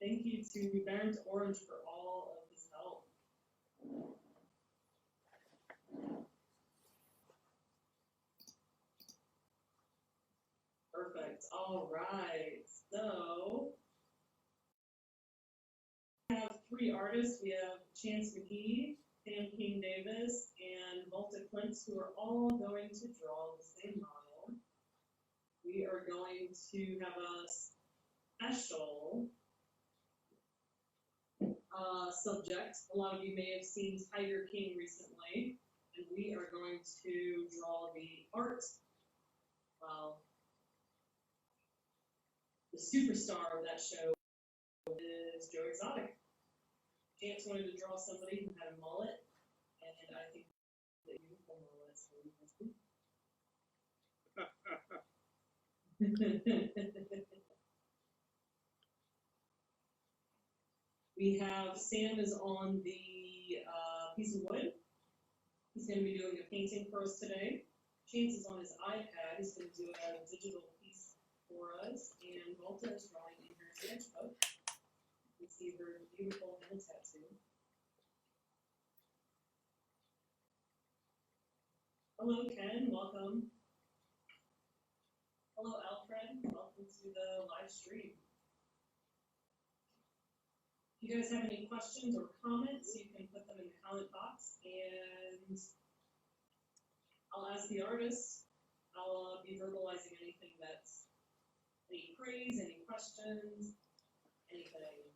Thank you to Barron's Orange for all of his help. Perfect. All right. So we have 3 artists. We have McGee, KingDavis, and Valta, Klints, who are all going to draw the same model. We are going to have a special subject. A lot of you may have seen Tiger King recently, and we are going to draw the art. Well, the superstar of that show is Joe Exotic. Chance wanted to draw somebody who had a mullet, and I think the beautiful mullet is really nice. We have Sam is on the piece of wood. He's going to be doing a painting for us today. Chance is on his iPad. He's going to do a digital piece for us. And Valta is drawing in her sketchbook. You can see her beautiful hand tattoo. Hello, Ken. Welcome. Hello, Alfred. Welcome to the live stream. If you guys have any questions or comments, you can put them in the comment box, and I'll ask the artist. I'll be verbalizing anything that's any praise, any questions, anything.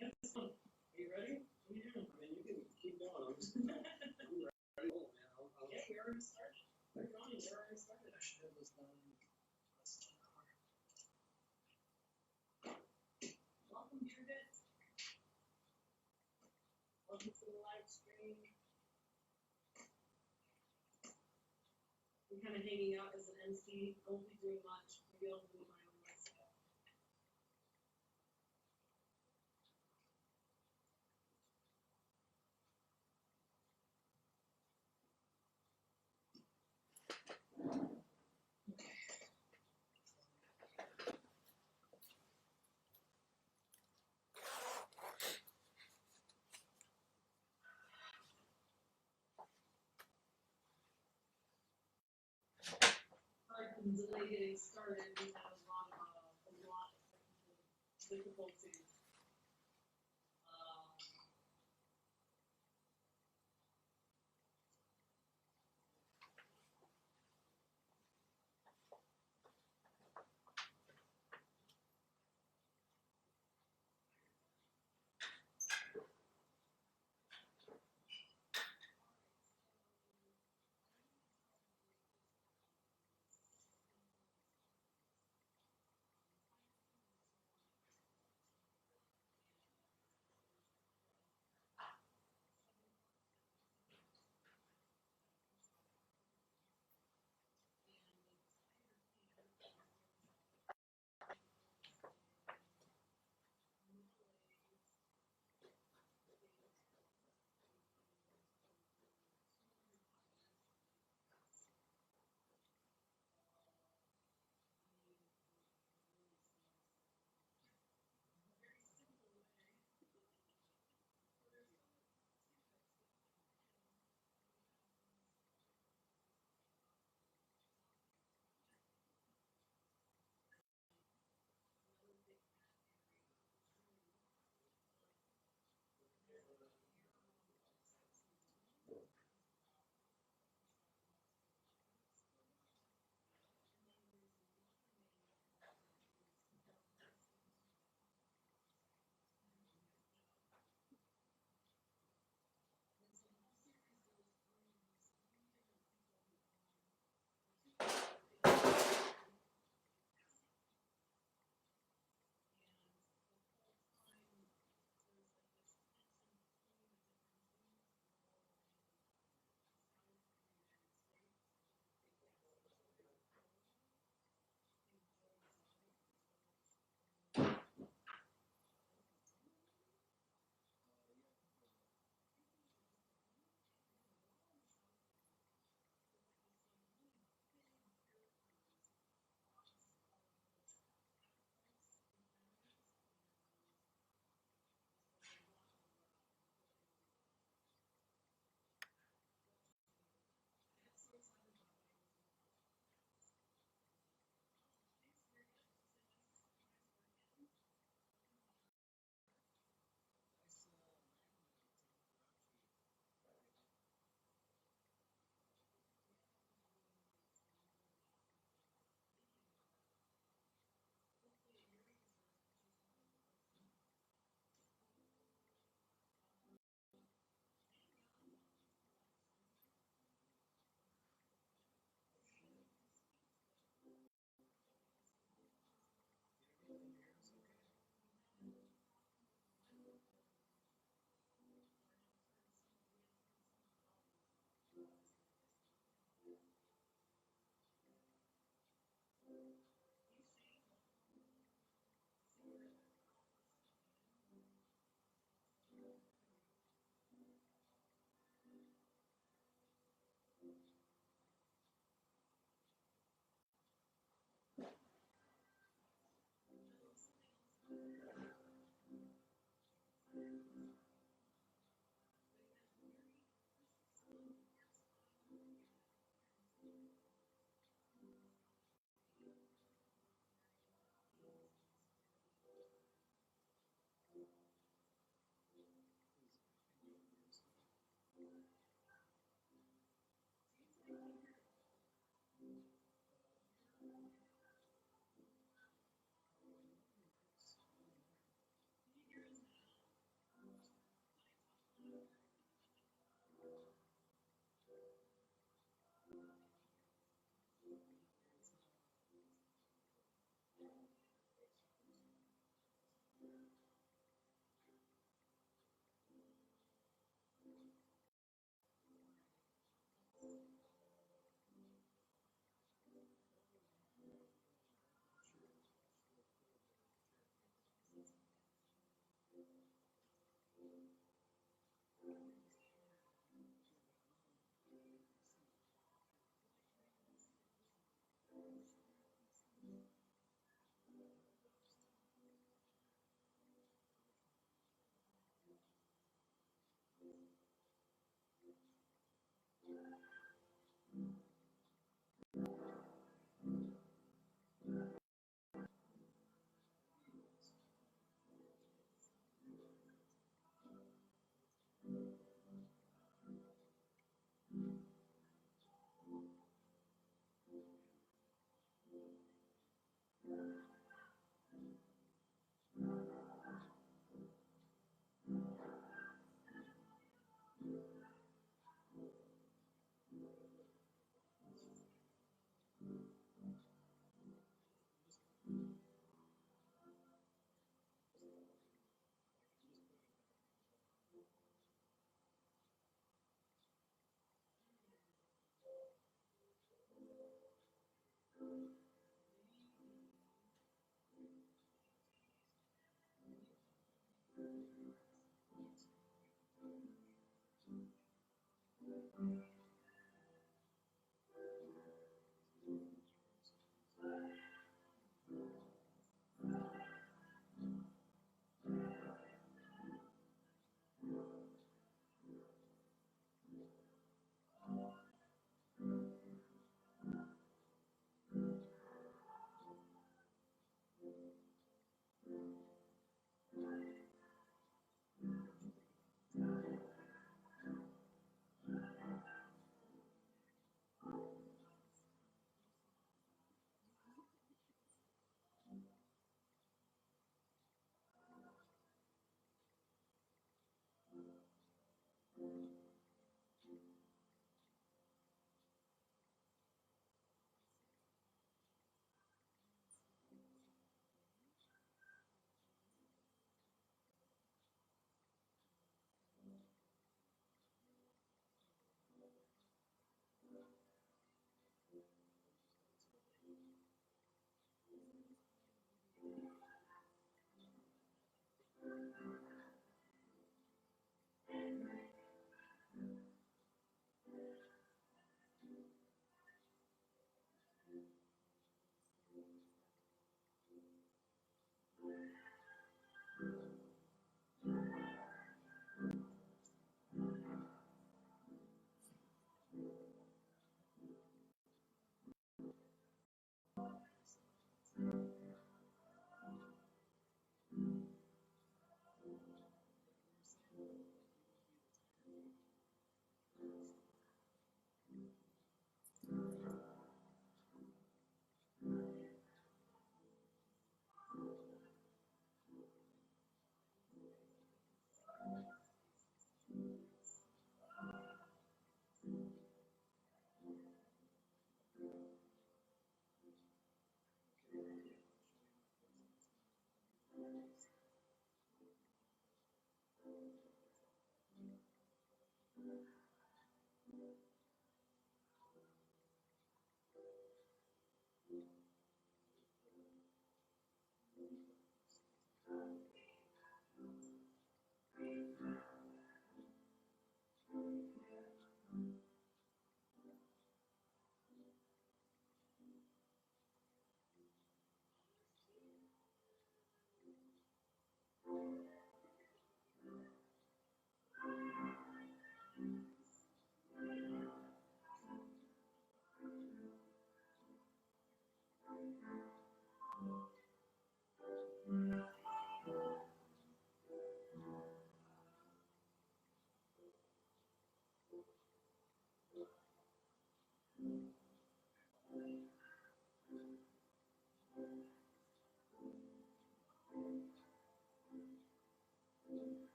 Yep, it's fun. Are you ready? What are you doing? I mean, you can keep going. I'm ready. Oh, man. Yeah, we already started. We're going. We're already started. I should have this done. Welcome, Judith. Welcome to the live stream. I'm kind of hanging out as an MC. I won't be doing much. Maybe I'll do my own stuff. Sorry for the delay getting started. We had a lot of technical difficulties.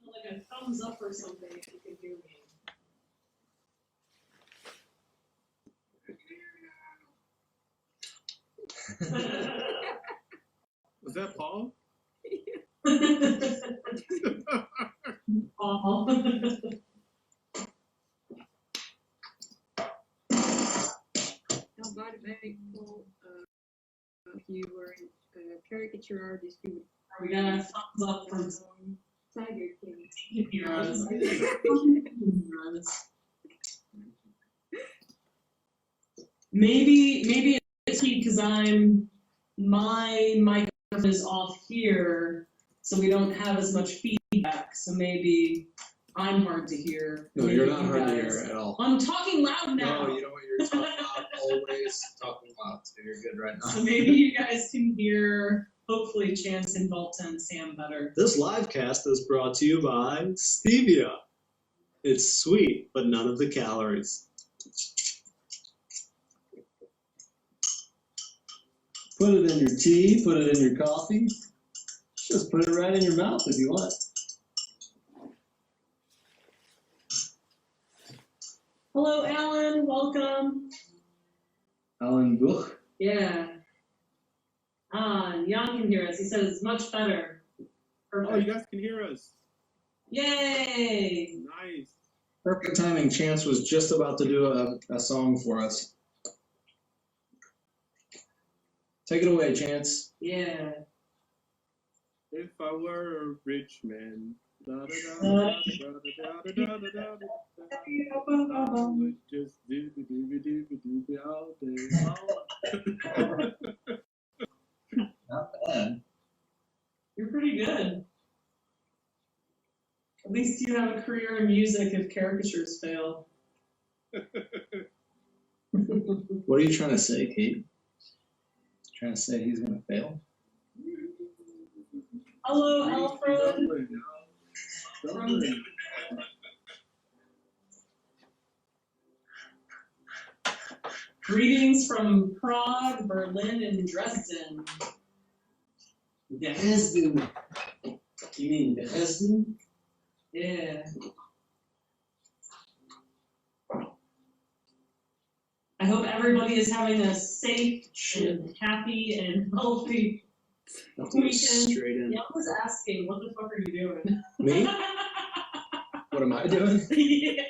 Like a thumbs up or something if you can hear me. Was that Paul? Now, by the way, Paul, if you were a caricature artist, you We got a thumbs up from would Tiger King. heroes. Maybe it's because my microphone is off here, so we don't have as much feedback. So maybe I'm hard to hear. No, Maybe you're not you hard to guys- hear at all. I'm talking loud now. No, you know what? You're talking loud, always talking loud, so you're good right So now. maybe you guys can hear, hopefully, Chance and Valta and Sam better. This live cast is brought to you by Stevia. It's sweet, but none of the calories. Put it in your tea, put it in your coffee. Just put it right in your mouth if you want. Hello, Alan. Welcome. Alan Buch. Yeah. Jan can hear us. He says it's much better. Perfect. Oh, you guys can hear us. Yay! Nice. Perfect timing. Chance was just about to do a song for us. Take it away, Chance. Yeah. If I were a rich man. Da, da, da, da, da, da, da, da, da, da, da, I would just do all day long. Not bad. You're pretty good. At least you have a career in music if caricatures fail. What are you trying to say, Kate? Trying to say he's gonna fail? Hello, Alfred. Greetings from Prague, Berlin, and Dresden. Dresden. You mean Dresden? Yeah. I hope everybody is having a safe and happy and healthy weekend. Straight in. Yeah, I was asking, what the fuck are you doing? Me? What am I doing? Yeah.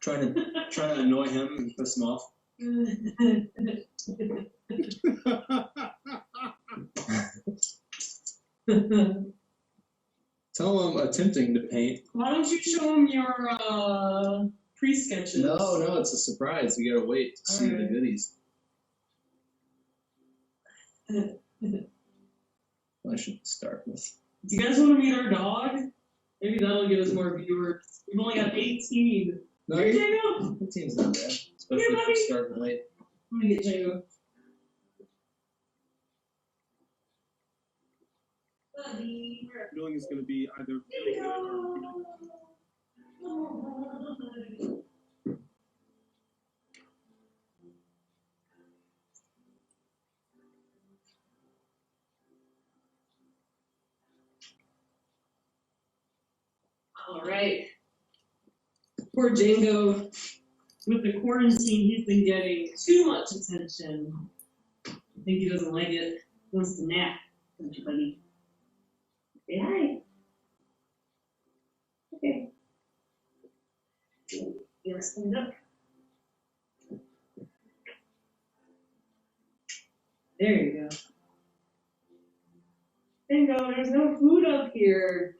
Trying to annoy him and piss him off. Tell him attempting to paint. Why don't you show them your pre-sketches? No, it's a surprise. You gotta wait to see the Alright. goodies. I should start with. Do you guys want to meet our dog? Maybe that'll give us more viewers. We've only got 18. No, Here, your Django. the team's not bad, especially Here, if buddy. you're starting late. I'm gonna get Django. Buddy, where- Feeling is going to be either Here we really good or go. All right. Poor Django, with the quarantine, he's been getting too much attention. I think he doesn't like it. He wants to nap. Don't you, buddy? Say hi. Okay. You want to stand up? There you go. Bingo, there's no food up here.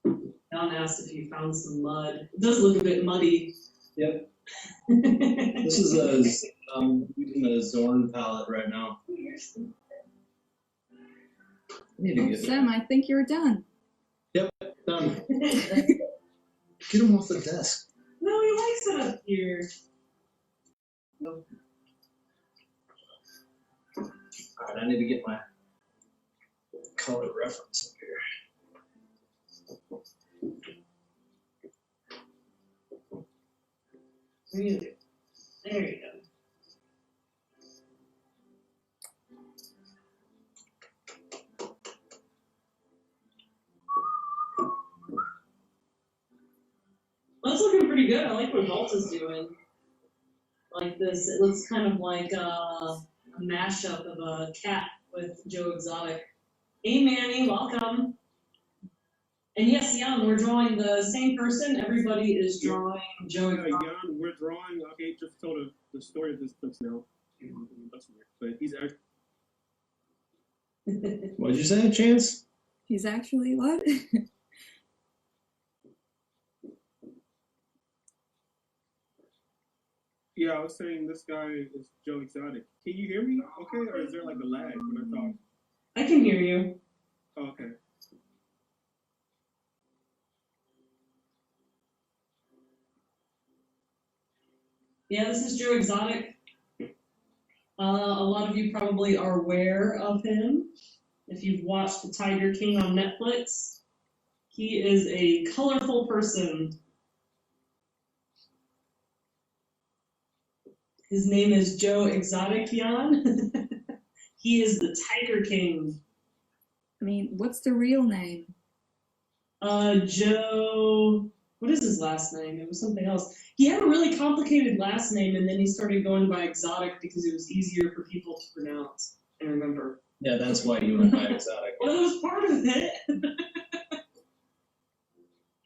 Don asked if you found some mud. It does look a bit muddy. Yep. This This is using a Zorn palette right now. I need to get Sam, I think you're done. done. Get him off the desk. No, he likes it up here. Alright, I need to get my color reference up here. Really? There you go. what Valta's doing. Like this, it looks kind of like a mashup of a cat with Joe Exotic. Hey Manny, welcome. And yes, Jan, we're drawing the same person. Everybody is drawing Joe Yeah, Exotic. Jan, we're drawing. Okay, just told the story of this book now. That's weird, but he's actually. What'd you say, Chance? He's actually what? Yeah, I was saying this guy is Joe Exotic. Can you hear me? Okay, or is there like a lag when I talk? I can hear you. Oh, okay. Yeah, this is Joe Exotic. A lot of you probably are aware of him if you've watched The Tiger King on Netflix. He is a colorful person. His name is Joe Exotic, Jan. He is the Tiger King. I mean, what's the real name? Joe, what is his last name? It was something else. He had a really complicated last name, and then he started going by Exotic because it was easier for people to pronounce and remember. Yeah, that's why you went by Exotic. Well, it was part of it.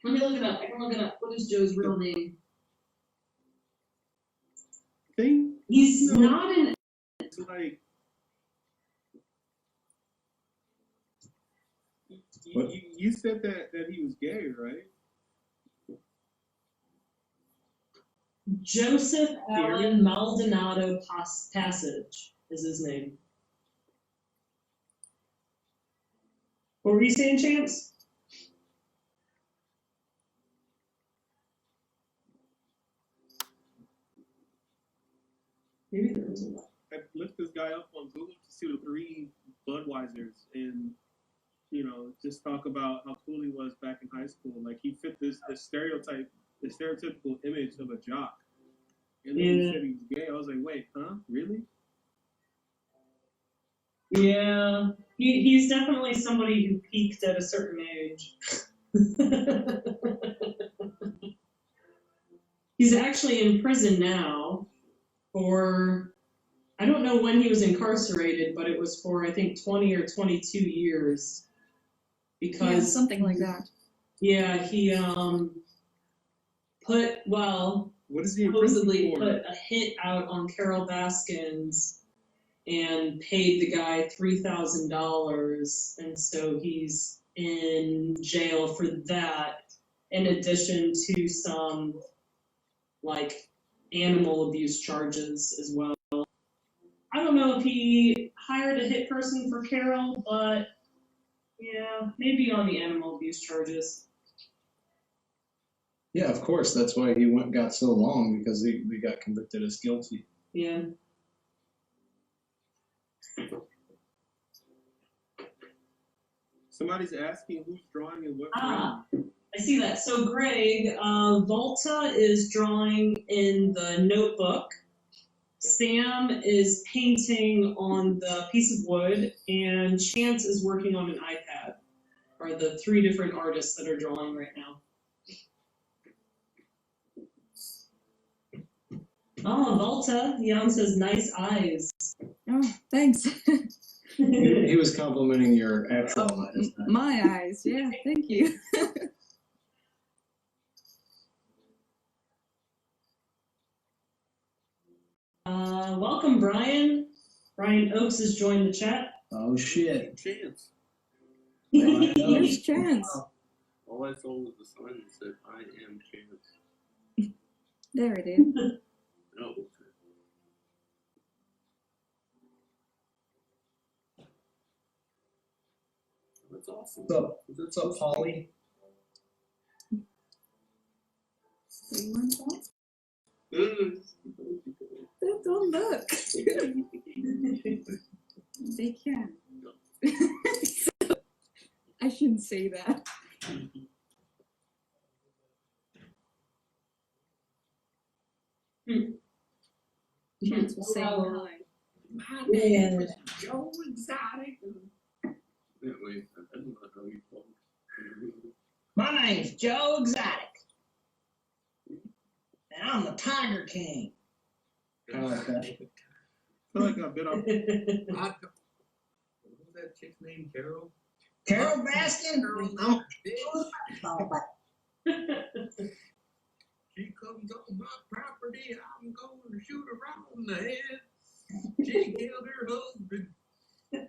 Let me look it up. I can look it up. What is Joe's real name? Thing? He's No. not an. It's like. You said that he was gay, right? Joseph Allen Maldonado Passage is his name. What were you saying, Chance? Maybe there was a lot. I looked this guy up on Google to see the 3 Budweisers and, you know, just talk about how cool he was back in high school. Like, he fit the stereotypical image of a jock. And then he said he was gay. I was like, wait, huh? Really? Yeah, he's definitely somebody who peaked at a certain age. He's actually in prison now for, I don't know when he was incarcerated, but it was for, I think, 20 or 22 years. Because Yeah, something like that. Yeah, he What is he in prison supposedly for? put a hit out on Carol Baskins and paid the guy $3,000, and so he's in jail for that, in addition to some like animal abuse charges as well. I don't know if he hired a hit person for Carol, but yeah, maybe on the animal abuse charges. Yeah, of course. That's why he got so long, because he got convicted as guilty. Yeah. Somebody's asking who's drawing and what frame. I see that. So Greg, Valta is drawing in the notebook. Sam is painting on the piece of wood, and Chance is working on an iPad. Are the 3 different artists that are drawing right now. Oh, Valta, Jan says nice eyes. Oh, thanks. He was complimenting your actual Oh, eyes. my eyes. Yeah, thank you. Welcome, Brian. Brian Oakes has joined the chat. Oh shit! Chance. There's Chance. All I saw was the sign that said, I am Chance. There it is. No. That's awesome. What's up, Polly? Do you want that? Mm. Don't look. They can. I shouldn't say that. Chance was saying hi. My name is Joe Exotic. Yeah, wait, I don't know how you call it. My name's Joe Exotic. and I'm the Tiger King. I like that. I feel like I've been on. What was that chick's name? Carol? Carol Baskin. I'm She comes on my property, I'm going to shoot her right in the head. She killed her husband.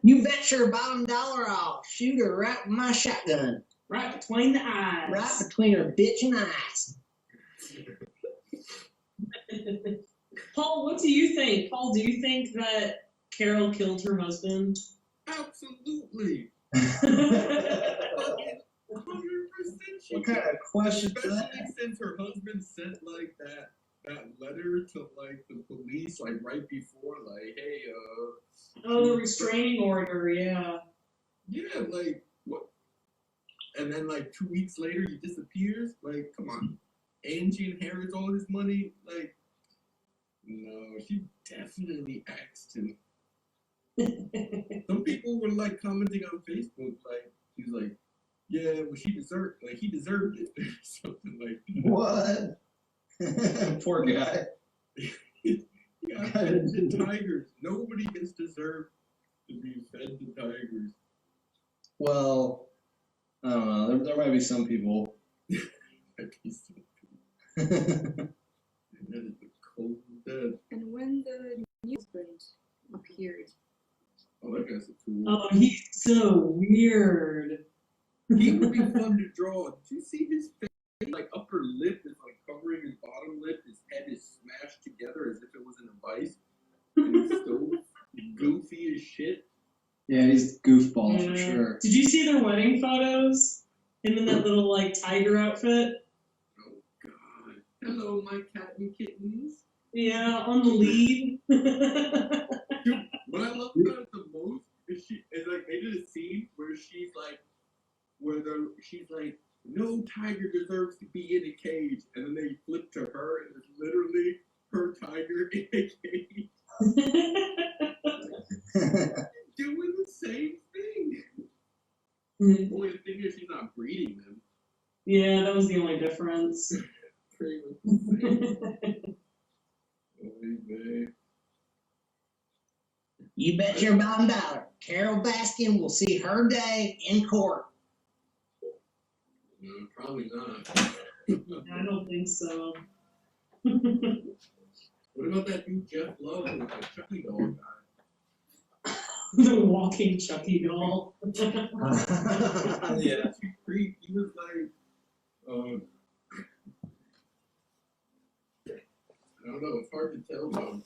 You bet your bottom dollar I'll shoot her right with my shotgun. Right between the eyes. Right between her bitchin' eyes. Paul, what do you think? Paul, do you think that Carol killed her husband? Absolutely. Fucking 100% she What kind of question is Especially that? since her husband sent like that letter to like the police like right before like, hey, Oh, the restraining order, yeah. yeah, like what? And then like 2 weeks later he disappears. Like, come on, Angie inherits all his money. Like, no, she definitely axed him. Some people were like commenting on Facebook, like he's like, yeah, well he deserved it, or something like that. What? Poor guy. Yeah, fed the tigers. Nobody gets deserved to be fed to tigers. Well, I don't know. There might be some people. That is the cold death. And when the new husband appeared, Oh, that guy's a tool. Oh, he's so weird. He would be fun to draw. Did you see his face? Like upper lip is like covering his bottom lip. His head is smashed together as if it was in a vice. And he's so goofy as shit. Yeah, he's goofball for Yeah. sure. Did you see their wedding photos? Him in that little like tiger outfit? Oh God. Hello, my cat and kittens. Yeah, on the lead. Dude, what I love about it the most is like they did a scene where she's like, no tiger deserves to be in a cage, and then they flip to her, and it's literally her tiger in a cage doing the same thing. Only the thing is, she's not breeding them. Yeah, that was the only difference. Pretty much the same. Oy vey. You bet your bottom dollar. Carol Baskin will see her day in court. No, probably not. I don't think so. What about that dude Jeff Lowe, that Chucky doll guy? The walking Chucky doll. Yeah, he creeped. He was like, I don't know. It's hard to tell though,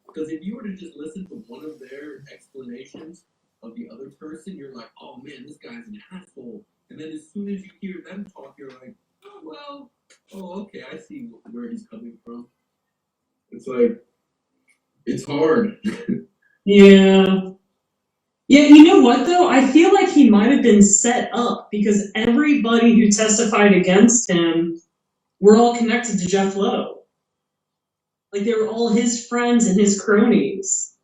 because if you were to just listen to one of their explanations of the other person, you're like, oh man, this guy's an asshole. And then as soon as you hear them talk, you're like, oh well, oh okay, I see where he's coming from. It's like, it's hard. Yeah. Yeah, you know what though? I feel like he might have been set up because everybody who testified against him were all connected to Jeff Lowe. Like they were all his friends and his cronies.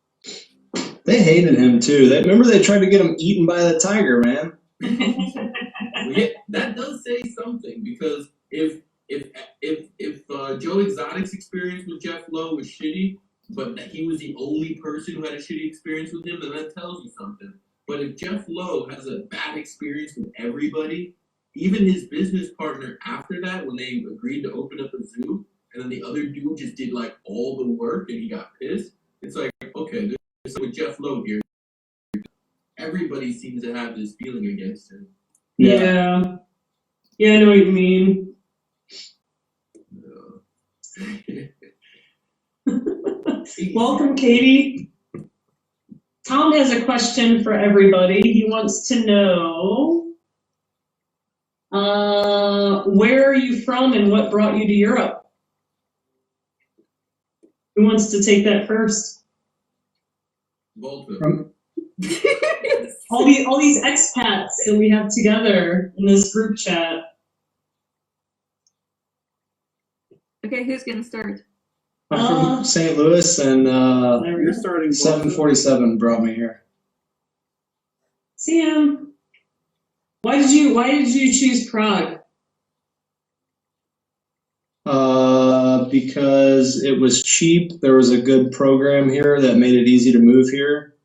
They hated him too. Remember they tried to get him eaten by the tiger, man. Yeah, that does say something, because if Joe Exotic's experience with Jeff Lowe was shitty, but that he was the only person who had a shitty experience with him, then that tells you something. But if Jeff Lowe has a bad experience with everybody, even his business partner after that, when they agreed to open up a zoo, and then the other dude just did like all the work and he got pissed, it's like, okay, there's something with Jeff Lowe here. Everybody seems to have this feeling against him. Yeah. Yeah, I know what you mean. Welcome, Katie. Tom has a question for everybody. He wants to know, where are you from and what brought you to Europe? Who wants to take that first? Valta. All these expats that we have together in this group chat. okay, who's gonna start? I'm from St. Louis, and There we You're go. starting. 747 brought me here. Sam, why did you choose Prague? because it was cheap. There was a good program here that made it easy to move here,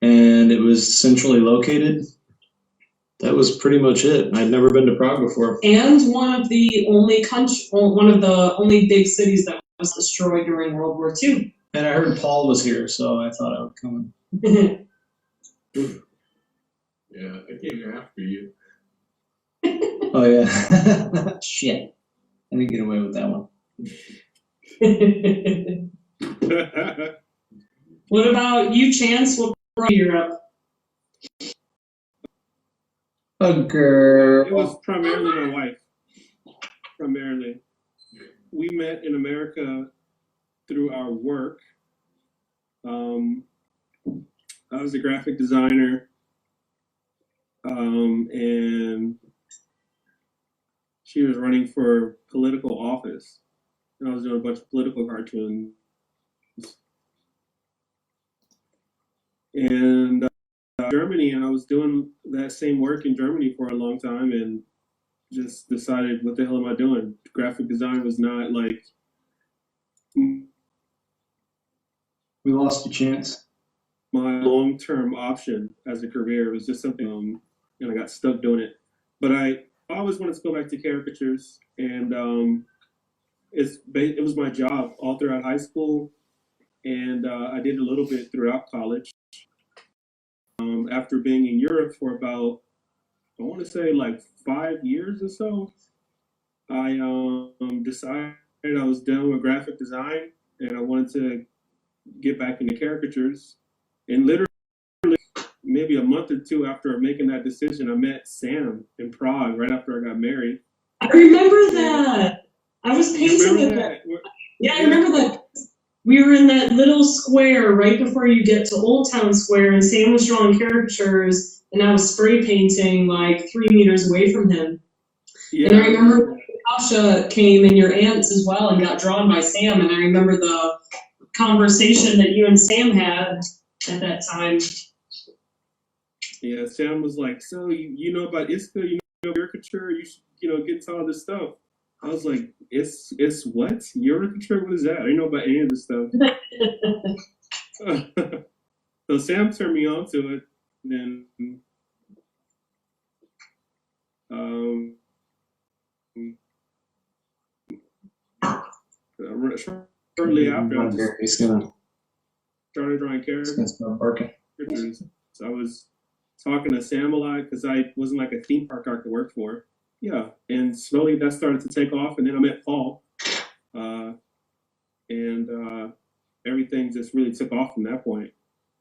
and it was centrally located. That was pretty much it. I'd never been to Prague before. And one of the only big cities that was destroyed during World War II. And I heard Paul was here, so I thought I would come. Yeah, I came here after you. Oh yeah. Shit. I didn't get away with that one. What about you, Chance? What brought you to Europe? A girl. It was primarily my wife. Primarily. We met in America through our work. I was a graphic designer, and she was running for political office. And I was doing a bunch of political cartoons. And Germany, and I was doing that same work in Germany for a long time, and just decided, what the hell am I doing? Graphic design was not like. We lost a chance. My long-term option as a career. It was just something, and I got stuck doing it. But I always wanted to go back to caricatures, and it was my job all throughout high school, and I did a little bit throughout college. After being in Europe for about, I want to say like 5 years or so, I decided I was done with graphic design, and I wanted to get back into caricatures. And literally, maybe a month or two after making that decision, I met Sam in Prague right after I got married. I remember that. I was painting Remember that. that? Yeah, I remember that. We were in that little square right before you get to Old Town Square, and Sam was drawing caricatures, and I was spray painting like 3 meters away from him. Yeah. And I remember Tasha came and your aunts as well and got drawn by Sam, and I remember the conversation that you and Sam had at that time. Yeah, Sam was like, so you know about ISCA, you know caricature, you should, get into all this stuff. I was like, it's what? Caricature? What is that? I didn't know about any of this stuff. So Sam turned me on to it, and then shortly after, I just started drawing characters. So I was talking to Sam a lot because I wasn't like a theme park artist to work for. Yeah, and slowly that started to take off, and then I met Paul, and everything just really took off from that point.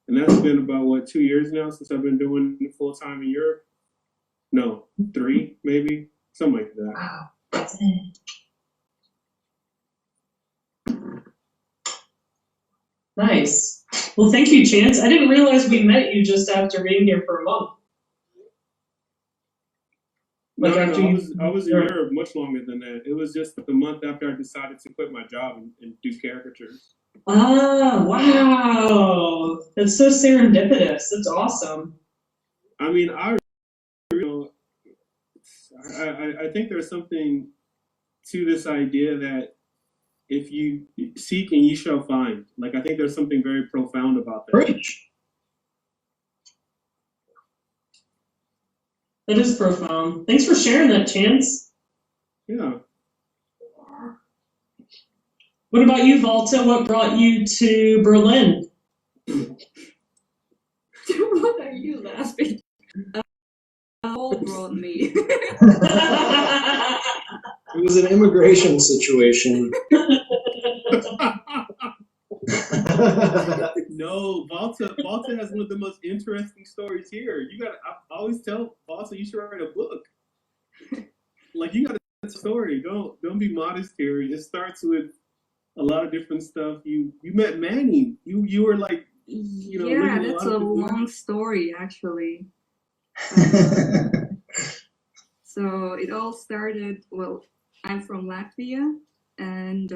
And that's been about 2 years now since I've been doing full time in Europe. No, 3 maybe, something like that. Wow. Nice. Well, thank you, Chance. I didn't realize we met you just after being here for a month. Like no, I was in Europe much longer than that. It was just the month after I decided to quit my job and do caricatures. Ah, wow. That's so serendipitous. That's awesome. I mean, I think there's something to this idea that if you seek and you shall find. Like, I think there's something very profound about that. Preach. That is profound. Thanks for sharing that, Chance. Yeah. What about you, Valta? What brought you to Berlin? What are you laughing? Paul brought me. It was an immigration situation. No, Valta has one of the most interesting stories here. I always tell Valta you should write a book. Like, you got a story. Don't be modest here. It starts with a lot of different stuff. You met Manny. You were like, yeah, that's a long story actually. So it all started. Well, I'm from Latvia, and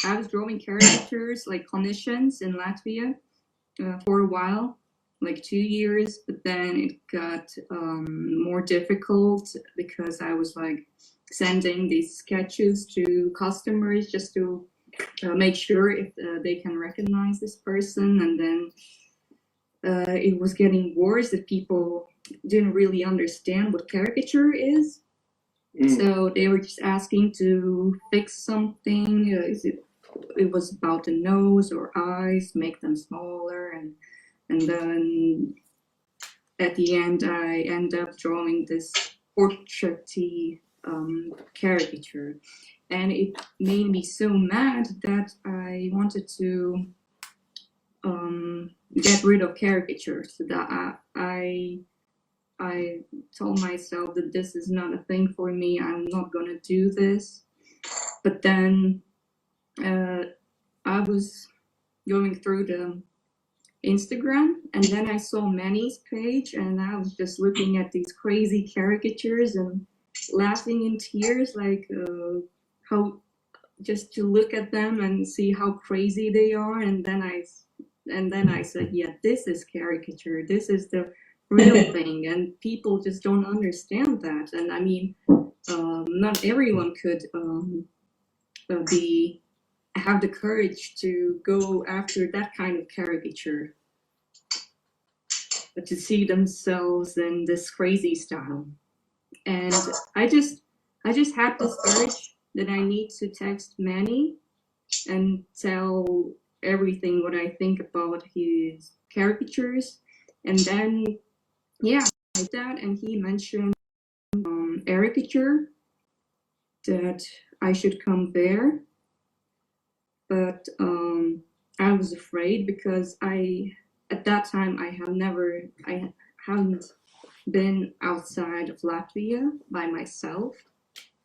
I was drawing caricatures like clinicians in Latvia for a while, like 2 years, but then it got more difficult because I was like sending these sketches to customers just to make sure if they can recognize this person, and then it was getting worse that people didn't really understand what caricature is. So they were just asking to fix something. It was about the nose or eyes, make them smaller, and then at the end I end up drawing this portrait-y caricature, and it made me so mad that I wanted to get rid of caricatures. So that I told myself that this is not a thing for me. I'm not gonna do this. But then I was going through the Instagram, and then I saw Manny's page, and I was just looking at these crazy caricatures and laughing in tears, like how just to look at them and see how crazy they are. And then I said, yeah, this is caricature. This is the real thing, and people just don't understand that. And I mean, not everyone could have the courage to go after that kind of caricature, but to see themselves in this crazy style. And I just had this urge that I need to text Manny and tell everything what I think about his caricatures. And then yeah, I did that, and he mentioned caricature, that I should come there. But I was afraid because at that time I haven't been outside of Latvia by myself.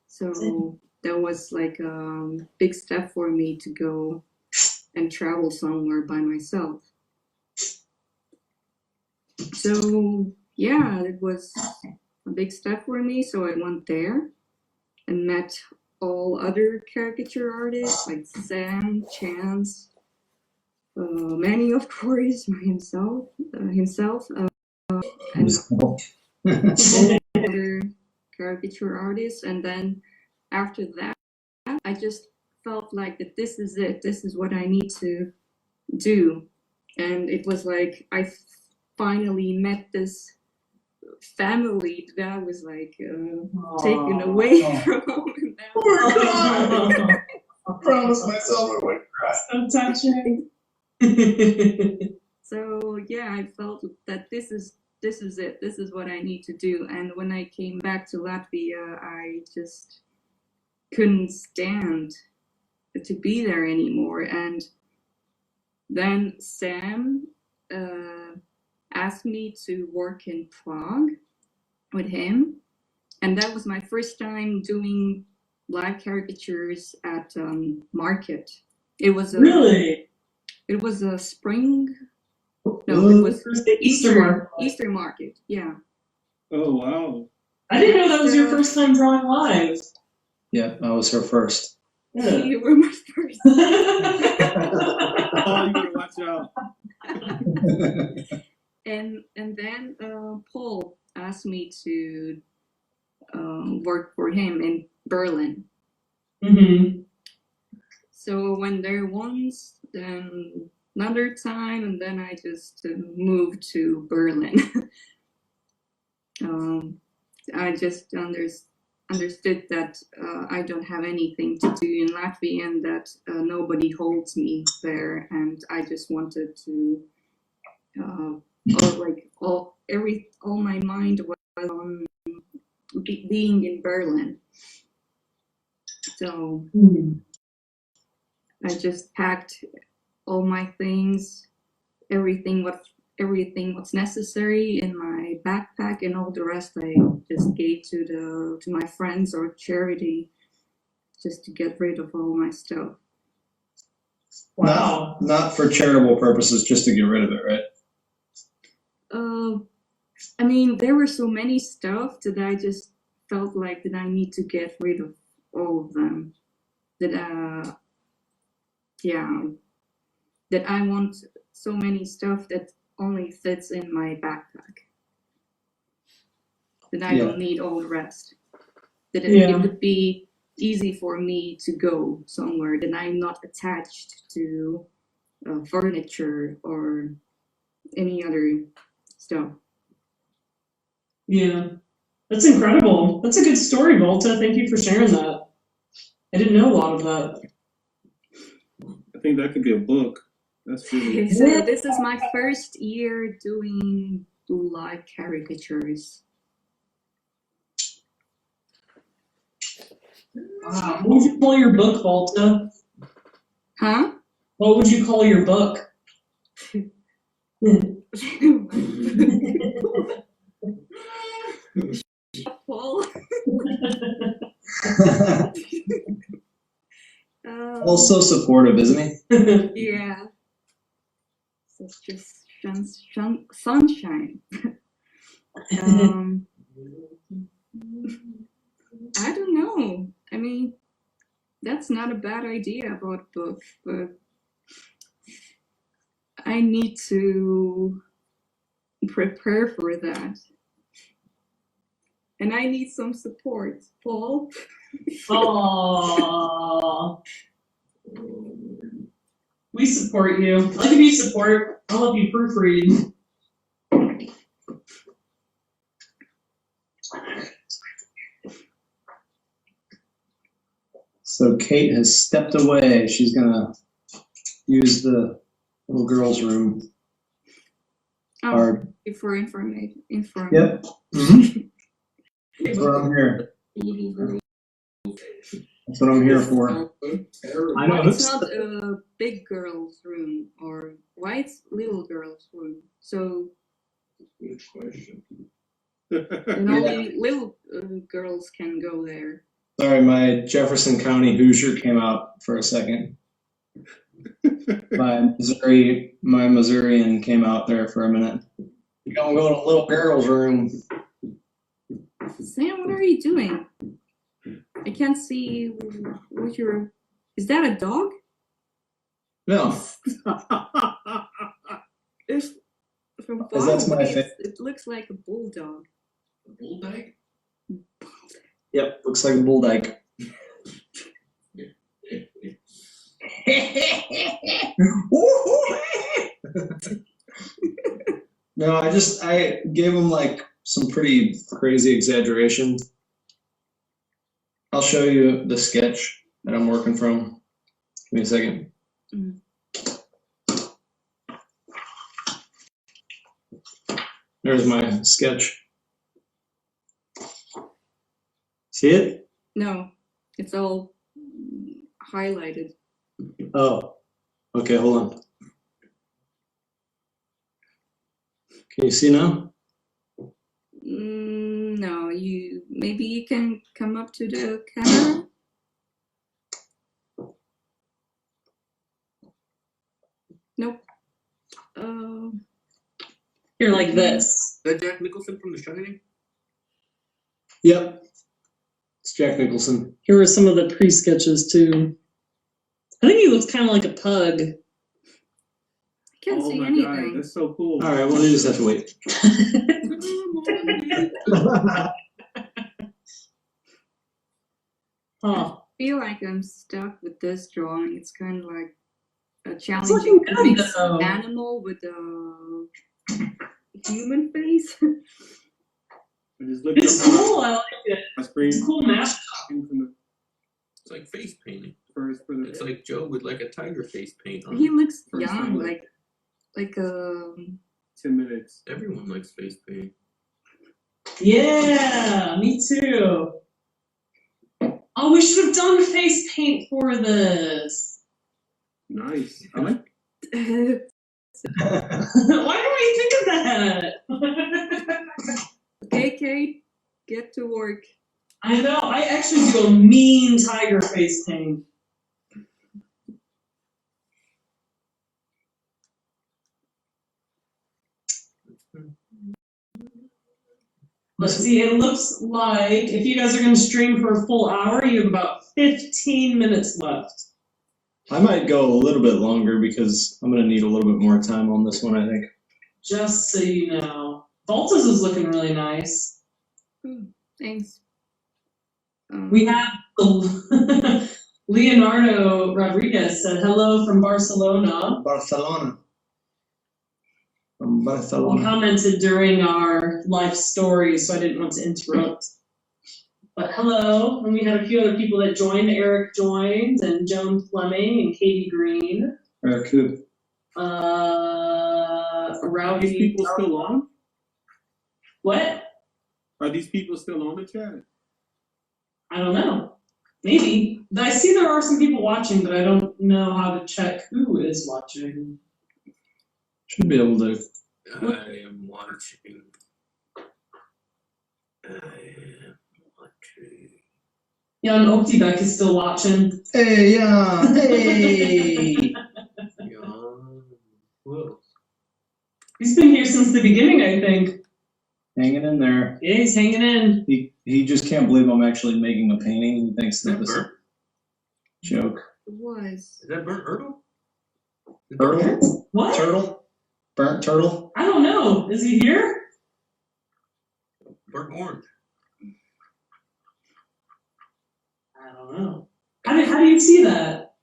So that was like a big step for me to go and travel somewhere by myself. So yeah, it was a big step for me. So I went there and met all other caricature artists like Sam, Chance, Manny, of course, himself, and all other caricature artists. And then after that, I just felt like that this is it. This is what I need to do. And it was like I finally met this family that I was like taken away from. I promised myself I wouldn't cry. So touching. So yeah, I felt that this is it. This is what I need to do. And when I came back to Latvia, I just couldn't stand to be there anymore. And then Sam asked me to work in Prague with him, and that was my first time doing live caricatures at market. It was Really? It was a spring. No, it was the Easter market. Easter market. Yeah. Oh wow! I didn't know that was your first time drawing live. Yeah, I was her first. Yeah. You were my first. Oh, you better watch out. And then Paul asked me to work for him in Berlin. Mm-hmm. So I went there once, then another time, and then I just moved to Berlin. I just understood that I don't have anything to do in Latvia, and that nobody holds me there, and I just wanted to all my mind was on being in Berlin. So I just packed all my things, everything what's necessary in my backpack, and all the rest I just gave to my friends or charity, just to get rid of all my stuff. Wow. Not for charitable purposes, just to get rid of it, right? I mean, there were so many stuff that I just felt like that I need to get rid of all of them. That I want so many stuff that only fits in my backpack. That I don't need all the rest. That it would be easy for me to go somewhere. That I'm not attached to furniture or any other stuff. Yeah. That's incredible. That's a good story, Valta. Thank you for sharing that. I didn't know a lot of that. I think that could be a book. That's really. So this is my first year doing live caricatures. Wow. What would you call your book, Valta? Huh? What would you call your book? Paul. Also supportive, isn't he? Yeah. So it's just sunshine. I don't know. I mean, that's not a bad idea about a book, but I need to prepare for that. And I need some support, Paul. Aww. We support you. I'll give you support. I'll help you proofread. So Kate has stepped away. She's gonna use the little girl's room. Oh, for information. Yep. Mm-hmm. That's what I'm here. That's what I'm here for. I know. Why it's not a big girl's room, or why it's little girl's room? So Good question. and only little girls can go there. Sorry, my Jefferson County Hoosier came out for a second. My Missourian came out there for a minute. You're gonna go to the little girl's room. Sam, what are you doing? I can't see what you're. Is that a dog? No. It's from Because that's my it looks like a bulldog. A bulldog? Yep, looks like a bull dyke. No, I gave him like some pretty crazy exaggerations. I'll show you the sketch that I'm working from. Give me a second. Mm. There's my sketch. See it? No, it's all highlighted. Oh, okay, hold on. Can you see now? No, maybe you can come up to the camera. Nope. You're like this. Is that Jack Nicholson from The Shining? Yep. It's Jack Nicholson. Here are some of the pre-sketches too. I think he looks kind of like a pug. I can't Oh see my anything. God, that's so cool. All right, well, you just have to wait. Huh. I feel like I'm stuck with this drawing. It's kind of like a It's challenging looking good, mixed though. animal with a human face. I just looked It's up cool. I like it. my screen. It's a cool mascot. It's like face painting. First for the It's like Joe with like a tiger face paint on. He looks First young, one. like 10 minutes. Everyone likes face paint. Yeah, me too. Oh, we should have done face paint for this. Nice. I like. Why didn't we think of that? Okay, Kate, get to work. I know. I actually do a mean tiger face paint. Let's see, it looks like if you guys are going to stream for a full hour, you have about 15 minutes left. I might go a little bit longer because I'm going to need a little bit more time on this one, I think. Just so you know. Valta's is looking really nice. Thanks. We have Leonardo Rodriguez said hello from Barcelona. Barcelona. From He Barcelona. commented during our live story, so I didn't want to interrupt. But hello, and we had a few other people that joined. Eric joined, and Joan Fleming, and Katie Green. Eric who? Are these people still on? What? Are these people still on the chat? I don't know. Maybe. I see there are some people watching, but I don't know how to check who is watching. Should be able to. I am watching. I am watching. Jan Oktibek is still watching. Hey, yeah. Hey. Whoa. He's been here since the beginning, I think. Hanging in there. Yeah, he's hanging in. He just can't believe I'm actually making a painting. He thinks Is that that this is burnt? a joke. It was. Is that burnt turtle? Turtle? What? Turtle? Burnt turtle? I don't know. Is he here? Burnt orange. I don't know. How do you see that?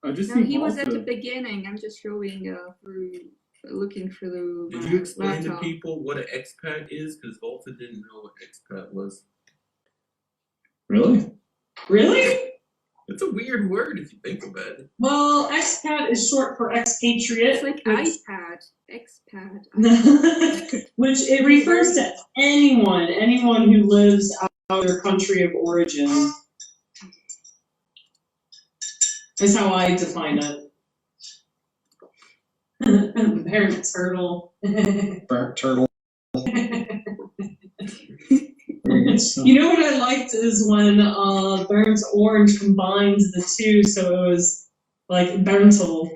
I just No, see he was at the Valta. beginning. I'm just showing through, looking through. Did you explain to laptop. people what an expat is? Because Valta didn't know what expat was. Really? Really? It's a weird word if you think about it. Well, expat is short for expatriate. It's like which- iPad, expat. which it refers to anyone who lives out of their country of origin. That's how I define it. Parent turtle. Burnt turtle. You know what I liked is when burnt orange combines the two, so it was like Berntal.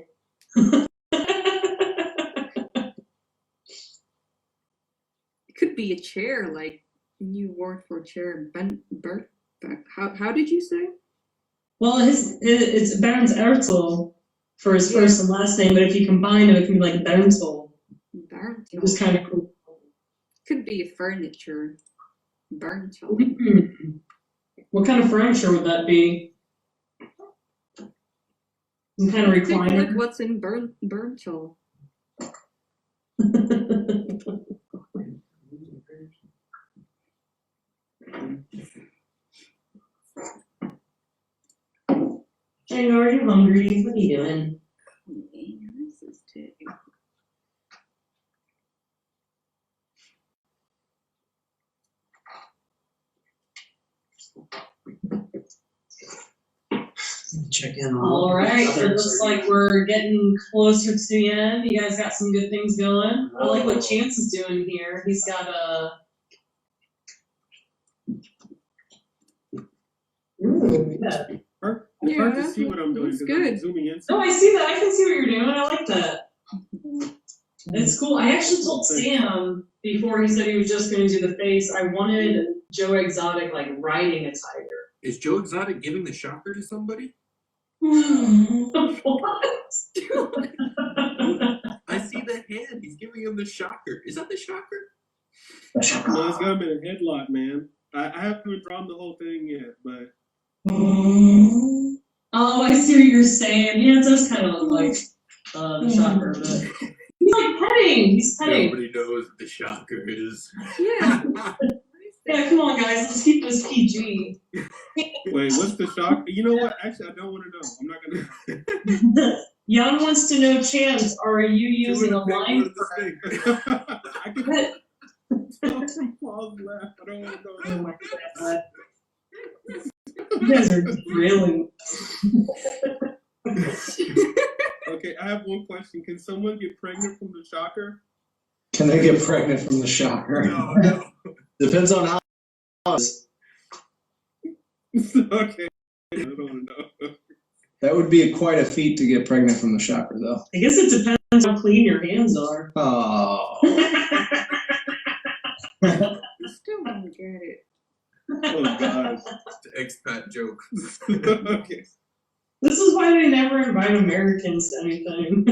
It could be a chair, like new word for chair. Bert. How did you say? Well, it's Bernd Ertel for his first and last name, but if you combine it, it can be like Berntal. Berntal. It was kind of cool. Could be a furniture. Berntal. What kind of furniture would that be? Some kind of Think recliner? like what's in Berntal. I know, are you hungry? What are you doing? This is too. Check in on. All right, so it looks like we're getting closer to the end. You guys got some good things going. I like what Chance is doing here. He's got a. Ooh, yeah. It's hard to see what I'm doing that's because I'm good. zooming in. No, I see that. I can see what you're doing. I like that. It's cool. I actually told Sam before he said he was just going to do the face. I wanted Joe Exotic like riding a tiger. Is Joe Exotic giving the shocker to somebody? What? I see the hand. He's giving him the shocker. Is that the shocker? No, it's got to be a headlock, man. I haven't drawn the whole thing yet, but Oh, I see what you're saying. Yeah, it does kind of look like the shocker, but he's like petting. He's petting. Nobody knows what the shocker is. Yeah. Yeah, come on, guys. Let's keep this PG. wait, what's the shock? You know what? Actually, I don't want to know. I'm not gonna. Jan wants to know, Chance, are you using a Doing line big frame? I can tell from Paul's laugh. I don't want to Oh know. my God. You guys are drilling. Okay, I have one question. Can someone get pregnant from the shocker? Can they get pregnant from the shocker? No. Depends on how. Okay, I don't want to know. That would be quite a feat to get pregnant from the shocker, though. I guess it depends how clean your hands are. Oh. I still don't get it. Oh gosh. The expat joke. Okay. This is why they never invite Americans to anything.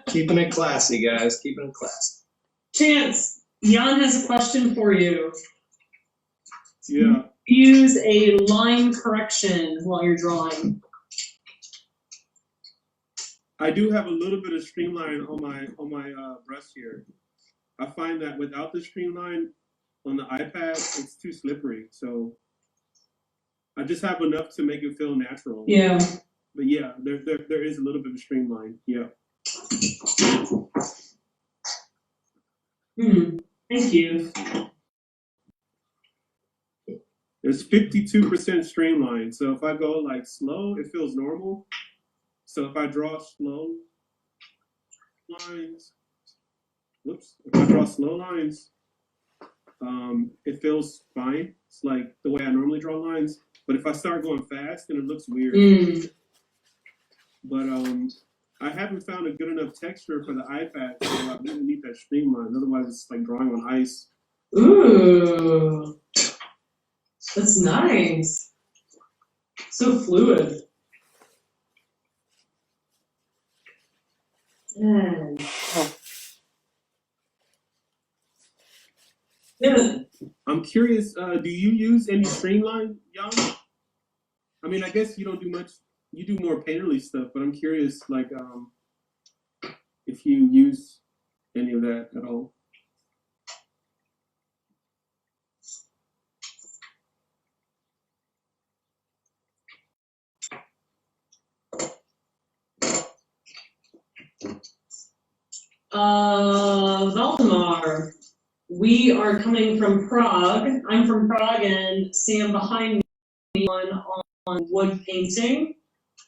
Keeping it classy, guys. Keeping it classy. Chance, Jan has a question for you. Yeah. Use a line correction while you're drawing. I do have a little bit of streamline on my brush here. I find that without the streamline on the iPad, it's too slippery. So I just have enough to make it feel natural. Yeah. But yeah, there is a little bit of streamline. Yeah. Thank you. There's 52% streamline. So if I go like slow, it feels normal. So if I draw slow lines, if I draw slow lines, it feels fine. It's like the way I normally draw lines. But if I start going fast, then it looks weird. But I haven't found a good enough texture for the iPad, so I really need that streamline. Otherwise, it's like drawing on ice. Ooh, that's nice. So fluid. Yeah. I'm curious, do you use any streamline, Jan? I mean, I guess you don't do much. You do more painterly stuff, but I'm curious, like, if you use any of that at all. Valdemar, we are coming from Prague. I'm from Prague, and Sam behind me on wood painting.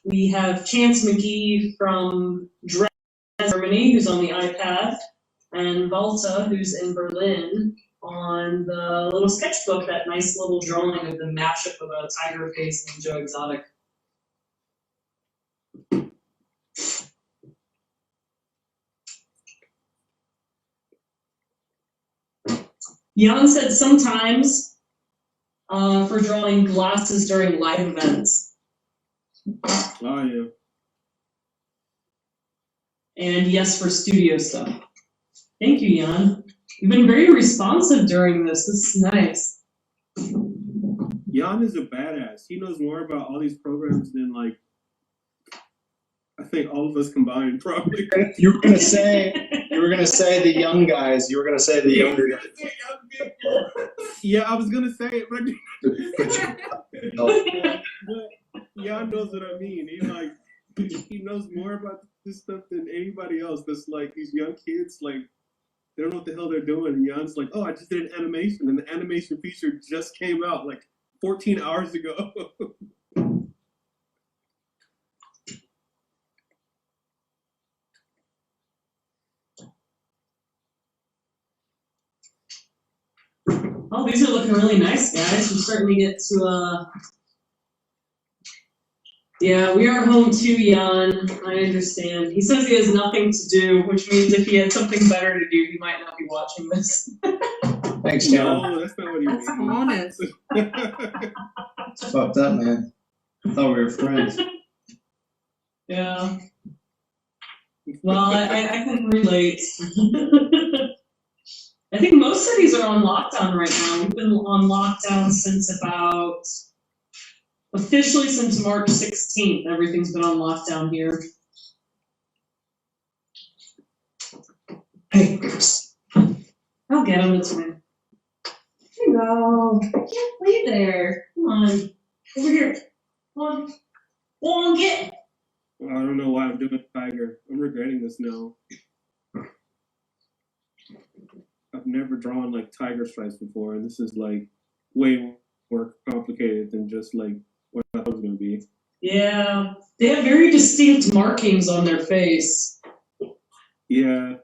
We have Chance McGee from Germany, who's on the iPad, and Valta, who's in Berlin, on the little sketchbook, that nice little drawing of the mashup of a tiger face and Joe Exotic. Jan said sometimes for drawing glasses during live events. Oh, yeah. And yes, for studio stuff. Thank you, Jan. You've been very responsive during this. This is nice. Jan is a badass. He knows more about all these programs than, like, I think all of us combined, probably. You were gonna say the young guys. You were gonna say the younger guys. Yeah, I was gonna say it, but Jan knows what I mean. He knows more about this stuff than anybody else. That's like these young kids, like they don't know what the hell they're doing. And Jan's like, oh, I just did an animation, and the animation feature just came out like 14 hours ago. Oh, these are looking really nice, guys. We're starting to get to yeah, we are home too, Jan. I understand. He says he has nothing to do, which means if he had something better to do, he might not be watching this. Thanks, Jan. No, that's not what he That's means. honest. It's fucked up, man. I thought we were friends. Yeah. Well, I can relate. I think most cities are on lockdown right now. We've been on lockdown since officially since March 16th. Everything's been on lockdown here. Hey, I'll get him, it's fine. Here you go. Can't play there. Come on. Over here. Come on. Go on, get. I don't know why I'm doing tiger. I'm regretting this now. I've never drawn like tiger stripes before, and this is like way more complicated than just like what I thought it was gonna be. Yeah, they have very distinct markings on their face. Yeah.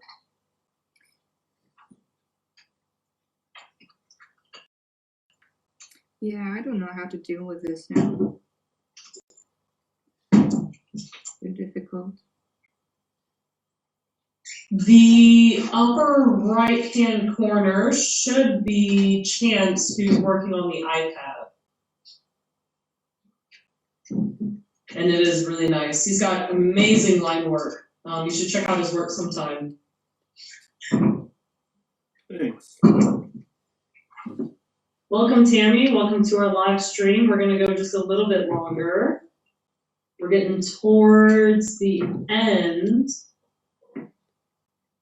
Yeah, I don't know how to deal with this now. Too difficult. The upper right-hand corner should be Chance, who's working on the iPad. And it is really nice. He's got amazing line work. You should check out his work sometime. Thanks. Welcome, Tammy. Welcome to our live stream. We're going to go just a little bit longer. We're getting towards the end.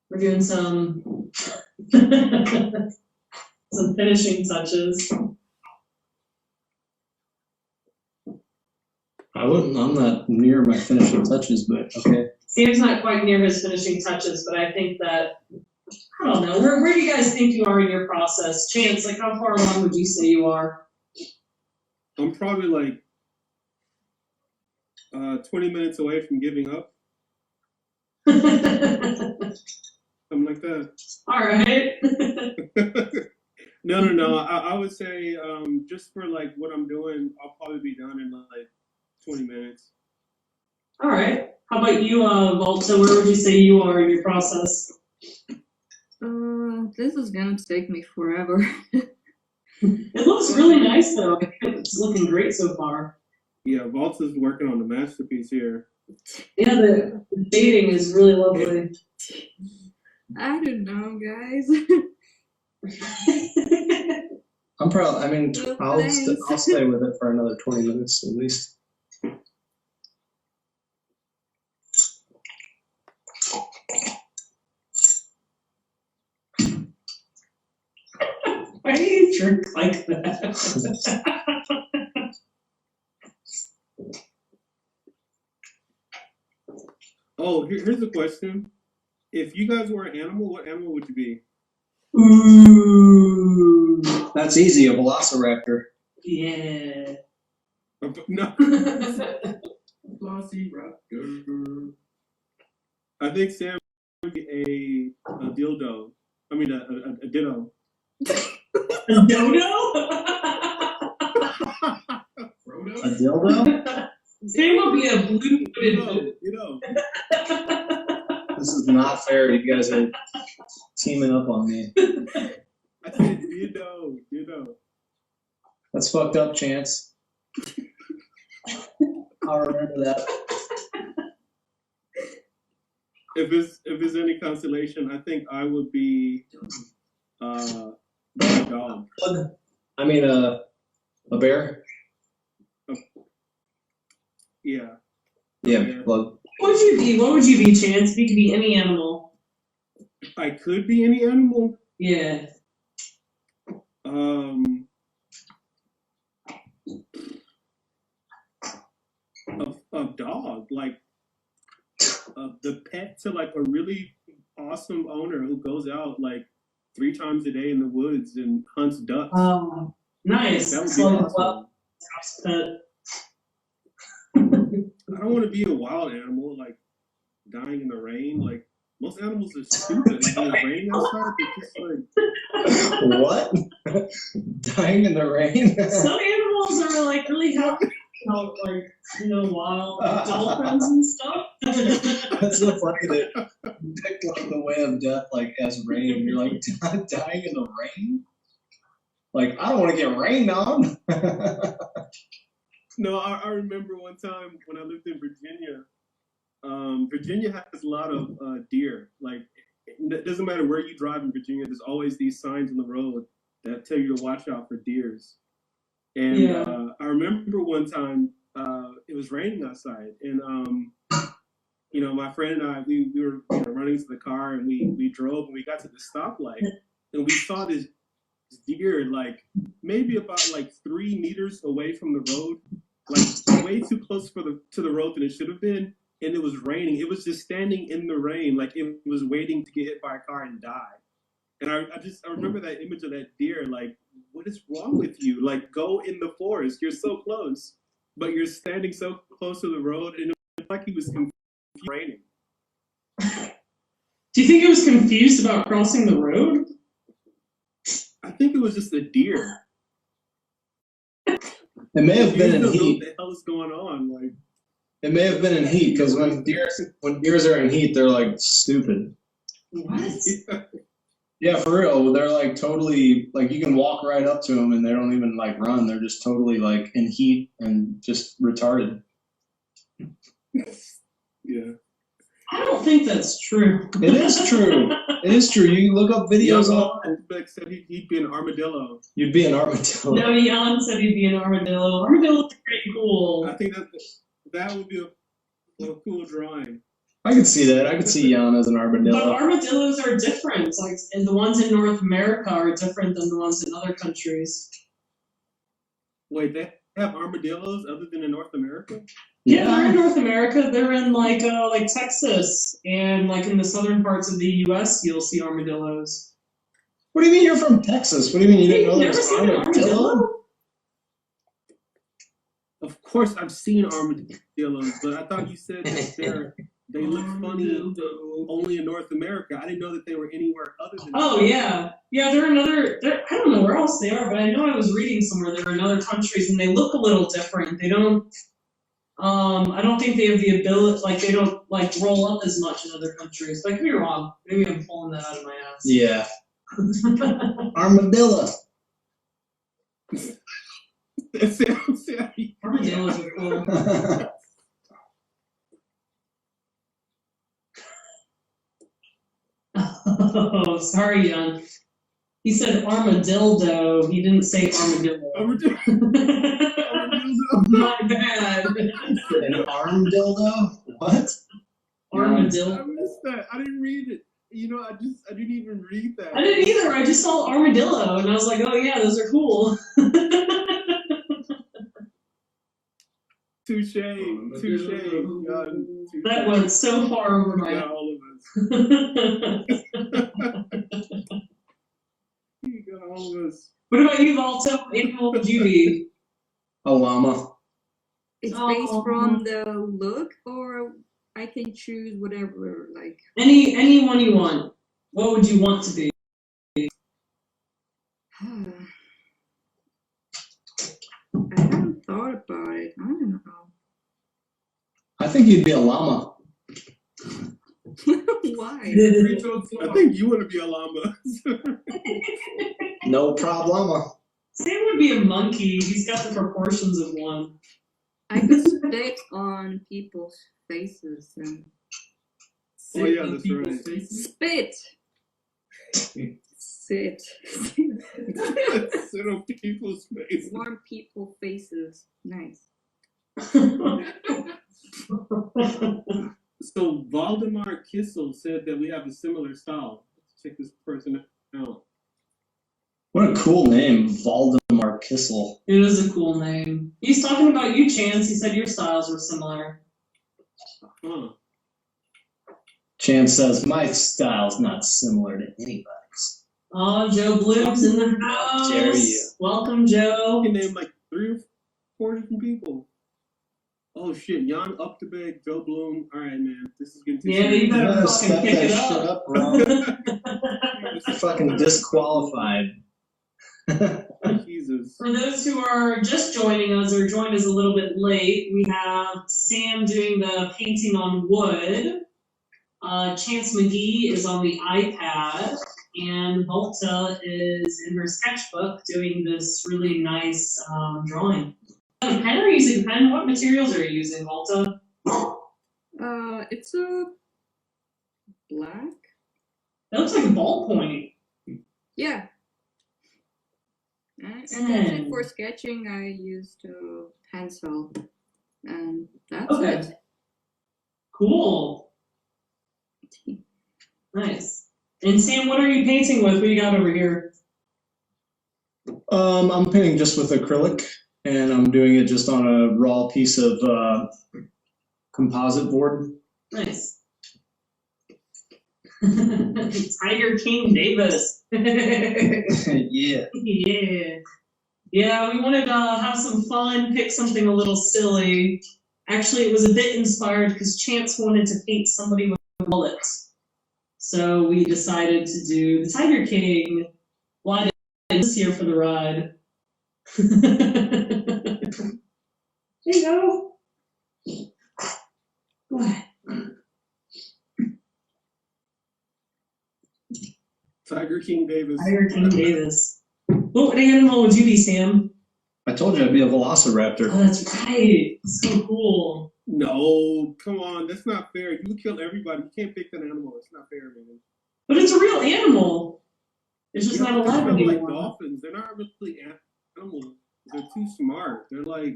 We're doing some some finishing touches. I'm not near my finishing touches, but okay. Sam's not quite near his finishing touches, but I think that, I don't know, where do you guys think you are in your process? Chance, like how far along would you say you are? I'm probably like 20 minutes away from giving up. Something like that. All right. No. I would say just for like what I'm doing, I'll probably be done in like 20 minutes. All right. How about you, Valta? Where would you say you are in your process? This is gonna take me forever. It looks really nice, though. I think it's looking great so far. Yeah, Valta's working on the masterpiece here. Yeah, the shading is really lovely. I don't know, guys. I'm probably. I mean, No, I'll thanks. stay with it for another 20 minutes at least. Why do you drink like that? Oh, here's a question. If you guys were an animal, what animal would you be? Ooh. That's easy. A velociraptor. Yeah. No. Velociraptor. I think Sam would be a dildo. I mean, a ditto. A dodo? Frodo? A dildo? Sam will be a blue-footed. This is not fair. You guys are teaming up on me. I said ditto. That's fucked up, Chance. I'll remember that. If it's any consolation, I think I would be a dog. I mean, a bear? Yeah. Yeah, plug. What would you be? What would you be, Chance? If you could be any animal. I could be any animal. Yeah. A dog, like the pet to like a really awesome owner who goes out like 3 times a day in the woods and hunts ducks. Nice. That would be So, awesome. well, pet. I don't want to be a wild animal, like dying in the rain. Like most animals are stupid. Like when it's raining outside, they're just like What? Dying in the rain? Some animals are like really happy, like wild dolphins and stuff. That's so funny that you picked like the way of death like as rain. You're like dying in the rain? Like, I don't want to get rained on. No, I remember one time when I lived in Virginia. Virginia has a lot of deer. Like, it doesn't matter where you drive in Virginia, there's always these signs on the road that tell you to watch out for deers. And I remember one time it was raining outside, and my friend and I, we were running to the car, and we drove, and we got to the stoplight, and we saw this deer like maybe about like 3 meters away from the road, like way too close to the road than it should have been, and it was raining. It was just standing in the rain, like it was waiting to get hit by a car and die. And I remember that image of that deer, like, what is wrong with you? Like, go in the forest. You're so close, but you're standing so close to the road, and it was like he was confused. Raining. Do you think it was confused about crossing the road? I think it was just a deer. It may have been in heat. What the hell is going on? Like, it may have been in heat because when deers are in heat, they're like stupid. What? Yeah, for real. They're like totally like you can walk right up to them and they don't even like run. They're just totally like in heat and just retarded. Yeah. I I don't think that's true. It is true. It is true. You look up videos on. Beck said he'd be an armadillo. You'd be an armadillo. No, Jan said he'd be an armadillo. Armadillo's pretty cool. I think that would be a cool drawing. I could see that. I could see Jan as an But armadillo. armadillos are different. Like, and the ones in North America are different than the ones in other countries. Wait, they have armadillos other than in North America? Yeah, they're in North America. They're in like Texas and like in the southern parts of the U.S. You'll see armadillos. What do you mean you're from Texas? What do you mean you didn't know You've there never was seen an armadillo? armadillo? Of course, I've seen armadillos, but I thought you said that they look funny only in North America. I didn't know that they were anywhere other than. Oh yeah, they're in other. I don't know where else they are, but I know I was reading somewhere they're in other countries and they look a little different. They don't. I don't think they have the ability. Like they don't like roll up as much in other countries. But I could be wrong. Maybe I'm pulling that out of my ass. Yeah. Armadillo. Armadillos are cool. Oh, sorry, Jan. He said armadillo. He didn't say armadillo. My bad. An arm dildo? What? Armadillo. I missed that. I didn't read it. You know, I didn't even read that. I didn't either. I just saw armadillo and I was like, oh yeah, those are cool. Touche. That went so far over my head. All of us. You got all of us. What about you, Valta? What animal would you be? A llama. It's based from the look, or I can choose whatever, like. Any one you want. What would you want to be? I haven't thought about it. I don't know. I think you'd be a llama. Why? I think you want to be a llama. No problema. Sam would be a monkey. He's got the proportions of one. I could spit on people's faces and Oh yeah, that's right. spit. Sit. Sit on people's faces. Warm people faces. Nice. So Valdemar Kissel said that we have a similar style. Let's check this person out. What a cool name, Valdemar Kissel. It is a cool name. He's talking about you, Chance. He said your styles were similar. Huh. Chance says, my style's not similar to anybody's. Oh, Joe Bloom's in the house. Dare you. Welcome, Joe. You can name like 3 or 4 different people. Oh shit, Jan Uptebeg, Joe Bloom. All right, man, this is getting too Yeah, you better Yeah, fucking step pick that it shit up. up, bro. Fucking disqualified. Jesus. For those who are just joining us or joined us a little bit late, we have Sam doing the painting on wood. Chance McGee is on the iPad, and Valta is in her sketchbook doing this really nice drawing. What pen are you using? Pen? What materials are you using, Valta? It's a black. That looks like a ballpoint. Yeah. And that's it for sketching. I used a pencil, and that's it. Cool. Nice. And Sam, what are you painting with? What do you got over here? I'm painting just with acrylic, and I'm doing it just on a raw piece of composite board. Nice. Tiger KingDavis. Yeah. Yeah. Yeah, we wanted to have some fun, pick something a little silly. Actually, it was a bit inspired because Chance wanted to paint somebody with a mullet. So we decided to do the Tiger King. Why is here for the ride? There you go. Go ahead. Tiger KingDavis. Tiger KingDavis. What animal would you be, Sam? I told you I'd be a velociraptor. Oh, that's right. So cool. No, come on, that's not fair. You kill everybody. You can't pick an animal. It's not fair, man. But it's a real animal. It's just Yeah, not but alive they're like anymore. dolphins. They're not really animals. They're too smart. They're like,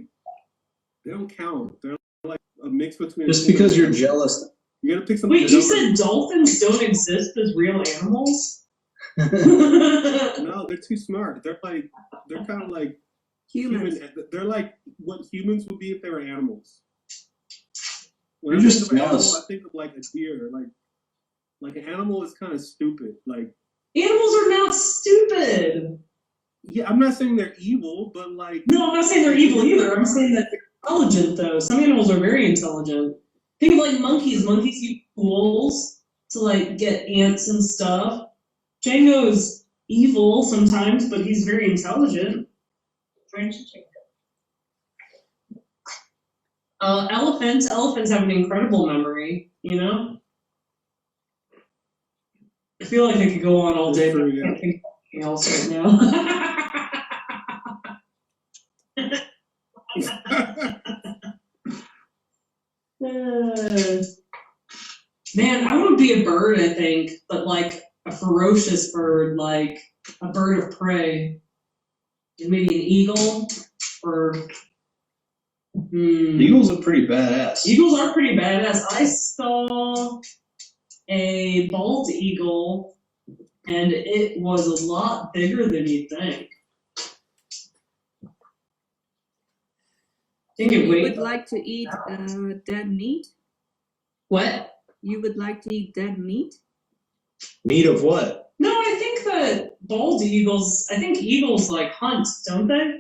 they don't count. They're like a mix between. Just because you're jealous. You gotta pick something. Wait, you said dolphins don't exist as real animals? No, they're too smart. They're kind of like Humans. They're like what humans would be if they were animals. When You're I just think of an animal, jealous. I think of like a deer. Like an animal is kind of stupid. Like Animals are not stupid. yeah, I'm not saying they're evil, but like No, I'm not saying they're evil either. I'm saying that they're intelligent, though. Some animals are very intelligent. Think of like monkeys. Monkeys use tools to like get ants and stuff. Django's evil sometimes, but he's very intelligent. Elephants have an incredible memory, you know? I feel like I could go on all day, but I can't think of anything else right now. Man, I want to be a bird, I think, but like a ferocious bird, like a bird of prey. And maybe an eagle or. Eagles are pretty badass. Eagles are pretty badass. I saw a bald eagle, and it was a lot bigger than you'd think. You would like to eat dead meat? What? You would like to eat dead meat? Meat of what? No, I think that bald eagles, eagles like hunt, don't they?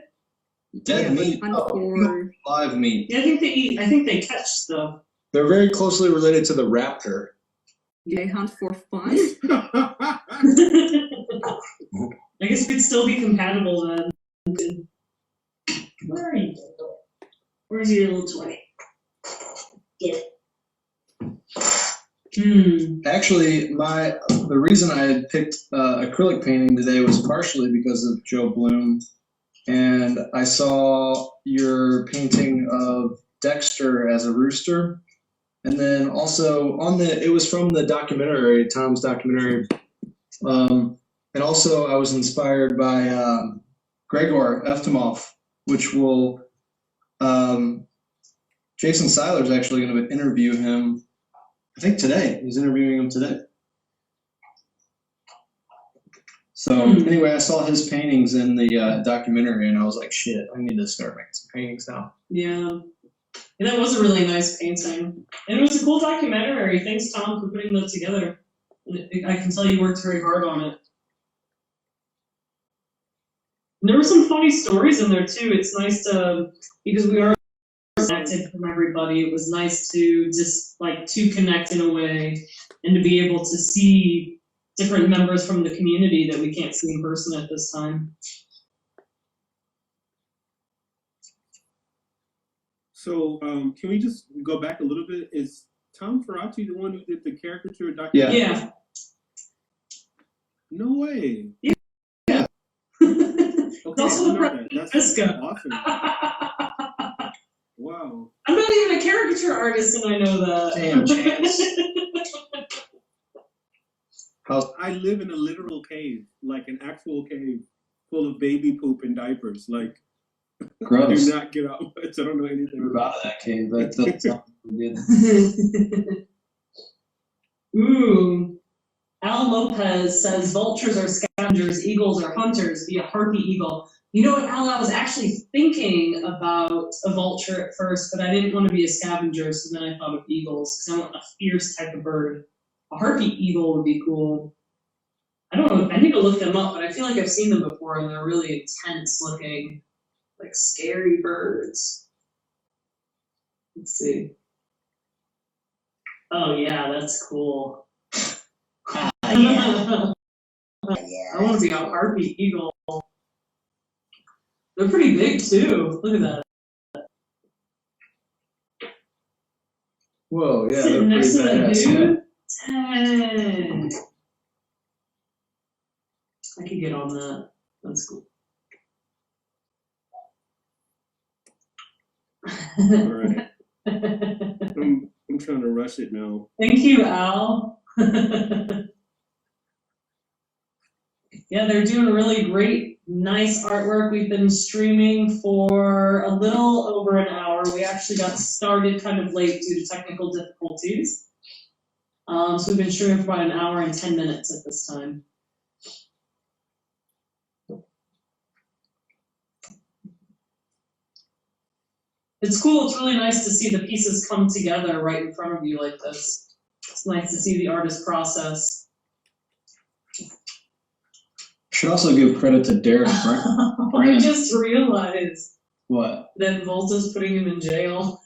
Dead meat? Hunt Oh, for... live meat. Yeah, I think they eat, I think they catch stuff. They're very closely related to the raptor. They hunt for fun? I guess we'd still be compatible then. Where are you? Where's your little toy? Get it. Actually, the reason I had picked acrylic painting today was partially because of Joe Bloom, and I saw your painting of Dexter as a rooster, and then also it was from the documentary, Tom's documentary, and also I was inspired by Gregor Eftimov, which will Jason Seiler's actually going to interview him. I think today. He's interviewing him today. So anyway, I saw his paintings in the documentary, and I was like, shit, I need to start making some paintings now. Yeah. And that was a really nice painting. And it was a cool documentary. Thanks, Tom, for putting that together. I can tell you worked very hard on it. And there were some funny stories in there, too. It's nice to, because we are connected from everybody, it was nice to just like to connect in a way and to be able to see different members from the community that we can't see in person at this time. So can we just go back a little bit? Is Tom Ferracci the one who did the caricature documentary? Yeah. No way. Yeah. Okay, also that's awesome. Wow. I'm not even a caricature artist, and I know that. Damn, Chance. I live in a literal cave, like an actual cave, full of baby poop and diapers. Like, gross. I do not get out much. I don't know anything about that cave. That doesn't sound good. Ooh. Al Lopez says vultures are scavengers, eagles are hunters, be a harpy eagle. You know what, Al, I was actually thinking about a vulture at first, but I didn't want to be a scavenger, so then I thought of eagles, because I want a fierce type of bird. A harpy eagle would be cool. I don't know, I need to look them up, but I feel like I've seen them before, and they're really intense looking, like scary birds. Let's see. Oh yeah, that's cool. Yeah. I want to be a harpy eagle. They're pretty big too. Look at that. Whoa, yeah, Sitting they're next to pretty that badass. dude. Dang. I could get on that. That's cool. All right. I'm trying to rush it now. Thank you, Al. Yeah, they're doing really great, nice artwork. We've been streaming for a little over an hour. We actually got started kind of late due to technical difficulties. So we've been streaming for about an hour and 10 minutes at this time. It's cool. It's really nice to see the pieces come together right in front of you like this. It's nice to see the artist process. Should also give credit to Derek. I just realized What? that Volta's putting him in jail.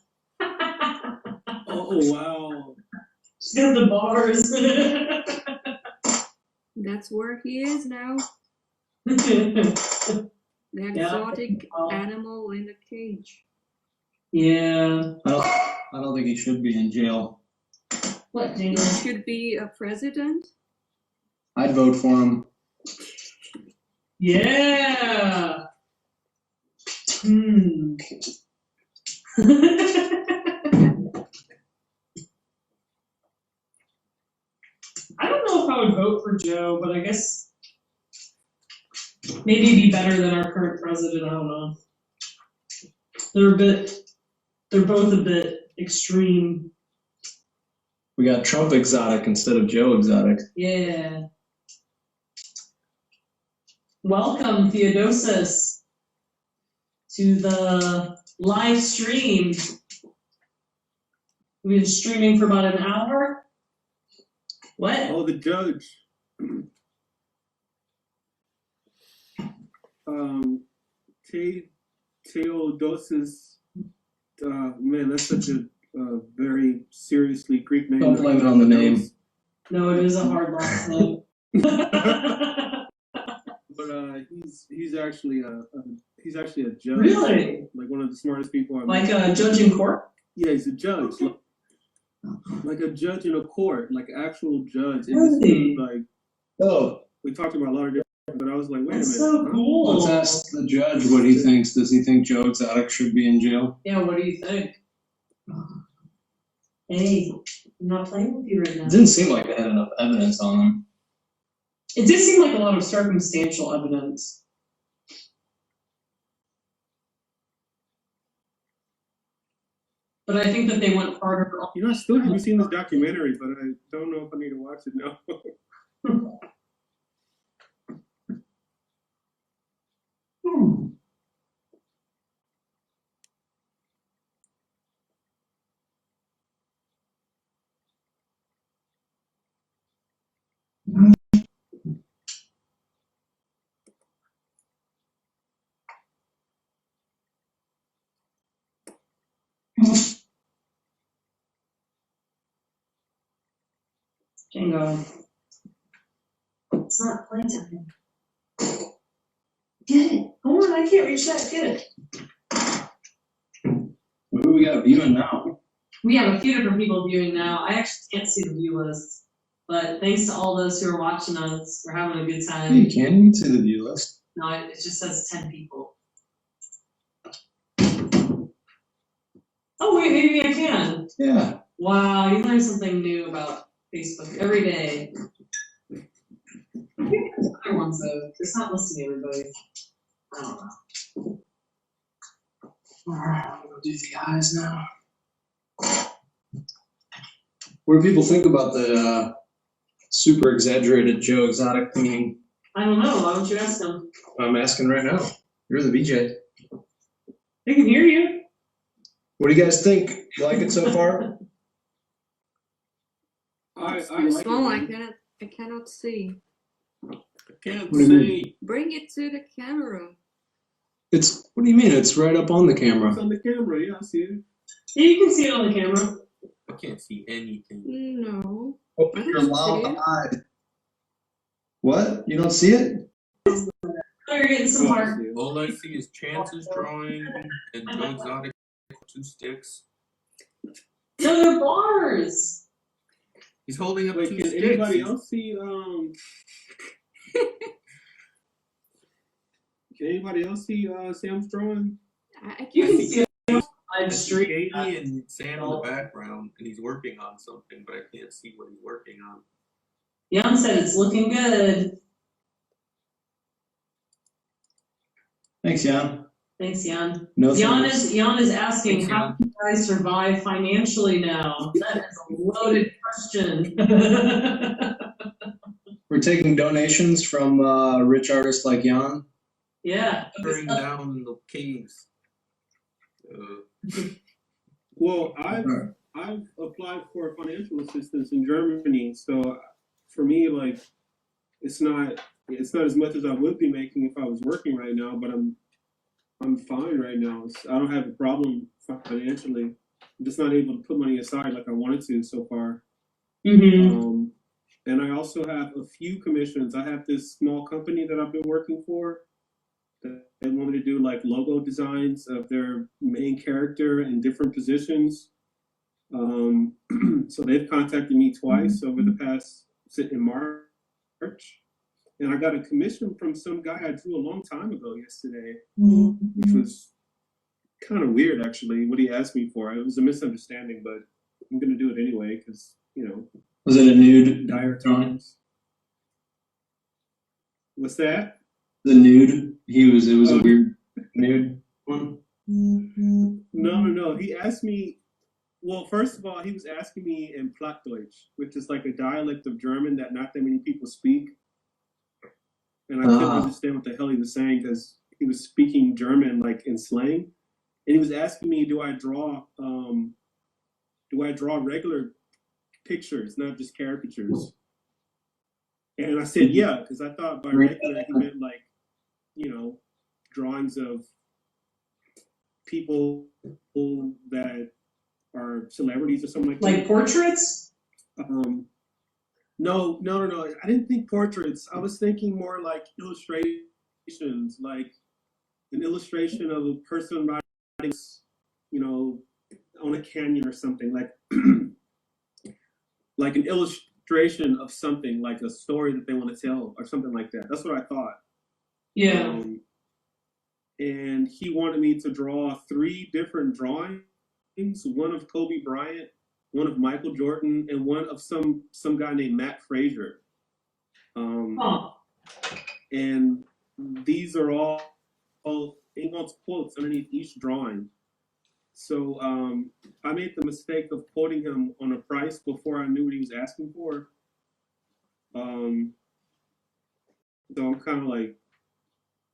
Oh wow! She's got the bars. That's where he is now. The exotic animal in the cage. Yeah. I don't think he should be in jail. What, He Jingle? should be a president. I'd vote for him. Yeah. I don't know if I would vote for Joe, but I guess maybe it'd be better than our current president. I don't know. They're both a bit extreme. We got Trump exotic instead of Joe exotic. Yeah. Welcome, Theodosis, to the live stream. We've been streaming for about an hour. What? Oh, the judge. Theodosis. Man, that's such a very seriously Greek name. Don't blame it on the name. No, it is a hard last name. But he's actually a judge. Really? Like one of the smartest people I've Like a judge in court? Yeah, he's a judge. Like a judge in a court, like an actual judge. Really? Like, Oh, we talked about a lot of different, but I was like, wait That's a minute. so cool. let's ask the judge what he thinks. Does he think Joe exotic should be in jail? Yeah, what do you think? Hey, I'm not playing with you right now. It didn't seem like they had enough evidence on him. It did seem like a lot of circumstantial evidence. But I think that they went harder. You know, I still haven't seen this documentary, but I don't know if I need to watch it now. Django. It's not playtime. Get it. Hold on, I can't reach that. Get it. Who do we got viewing now? We have a few different people viewing now. I actually can't see the view list. But thanks to all those who are watching us, we're having a good time. You can see the view list. No, it just says 10 people. Oh, wait, maybe I can. Yeah. Wow, you learn something new about Facebook every day. I think there's other ones, though. It's not listing everybody. I don't know. Alright, I'm gonna do the eyes now. What do people think about the super exaggerated Joe exotic theme? I don't know. Why don't you ask them? I'm asking right now. You're the VJ. They can hear you. What do you guys think? You like it so far? I Too like small. it. I cannot see. I can't What do you mean? see. Bring it to the camera. It's, what do you mean? It's right up on the It's camera. on the camera, yeah, I see it. Yeah, you can see it on the camera. I can't see anything. No. Open I your don't loud see it. eye. What? You don't see it? Oh, you're getting some Oh, I heart. see it. All I see is Chance's drawing and Joe Exotic 2 sticks. No, they're bars. He's holding up Wait, 2 can sticks. anybody else see Can anybody else see Sam's drawing? I You can't can see. see it. live stream. Katie and Sam in the background, and he's working on something, but I can't see what he's working on. Jan said it's looking good. Thanks, Jan. Thanks, Jan. No Jan thanks. is asking, Thanks, how Jan. do you guys survive financially now? That is a loaded question. We're taking donations from rich artists like Jan. Yeah. Burning down the caves. Well, I've applied for financial assistance in Germany, so for me, like, it's not as much as I would be making if I was working right now, but I'm fine right now. I don't have a problem financially. I'm just not able to put money aside like I wanted to so far. Mm-hmm. And I also have a few commissions. I have this small company that I've been working for. They want me to do like logo designs of their main character in different positions. So they've contacted me twice over the past, in March. And I got a commission from some guy I drew a long time ago yesterday, which was kind of weird, actually, what he asked me for. It was a misunderstanding, but I'm going to do it anyway because, you know. Was it a nude dire drawing? times. What's that? The nude. It was a weird nude one. No. He asked me, well, first of all, he was asking me in Plattdeutsch, which is like a dialect of German that not that many people speak. And I couldn't understand what the hell he was saying because he was speaking German like in slang. And he was asking me, do I draw regular pictures, not just caricatures? And I said, yeah, because I thought by regular he meant like, you know, drawings of people that are celebrities or something like that. Like portraits? No. I didn't think portraits. I was thinking more like illustrations, like an illustration of a person riding, you know, on a canyon or something, like like an illustration of something, like a story that they want to tell or something like that. That's what I thought. Yeah. And he wanted me to draw 3 different drawings, one of Kobe Bryant, one of Michael Jordan, and one of some guy named Matt Frazier. And these are all he wants quotes underneath each drawing. So I made the mistake of quoting him on a price before I knew what he was asking for. So I'm kind of like,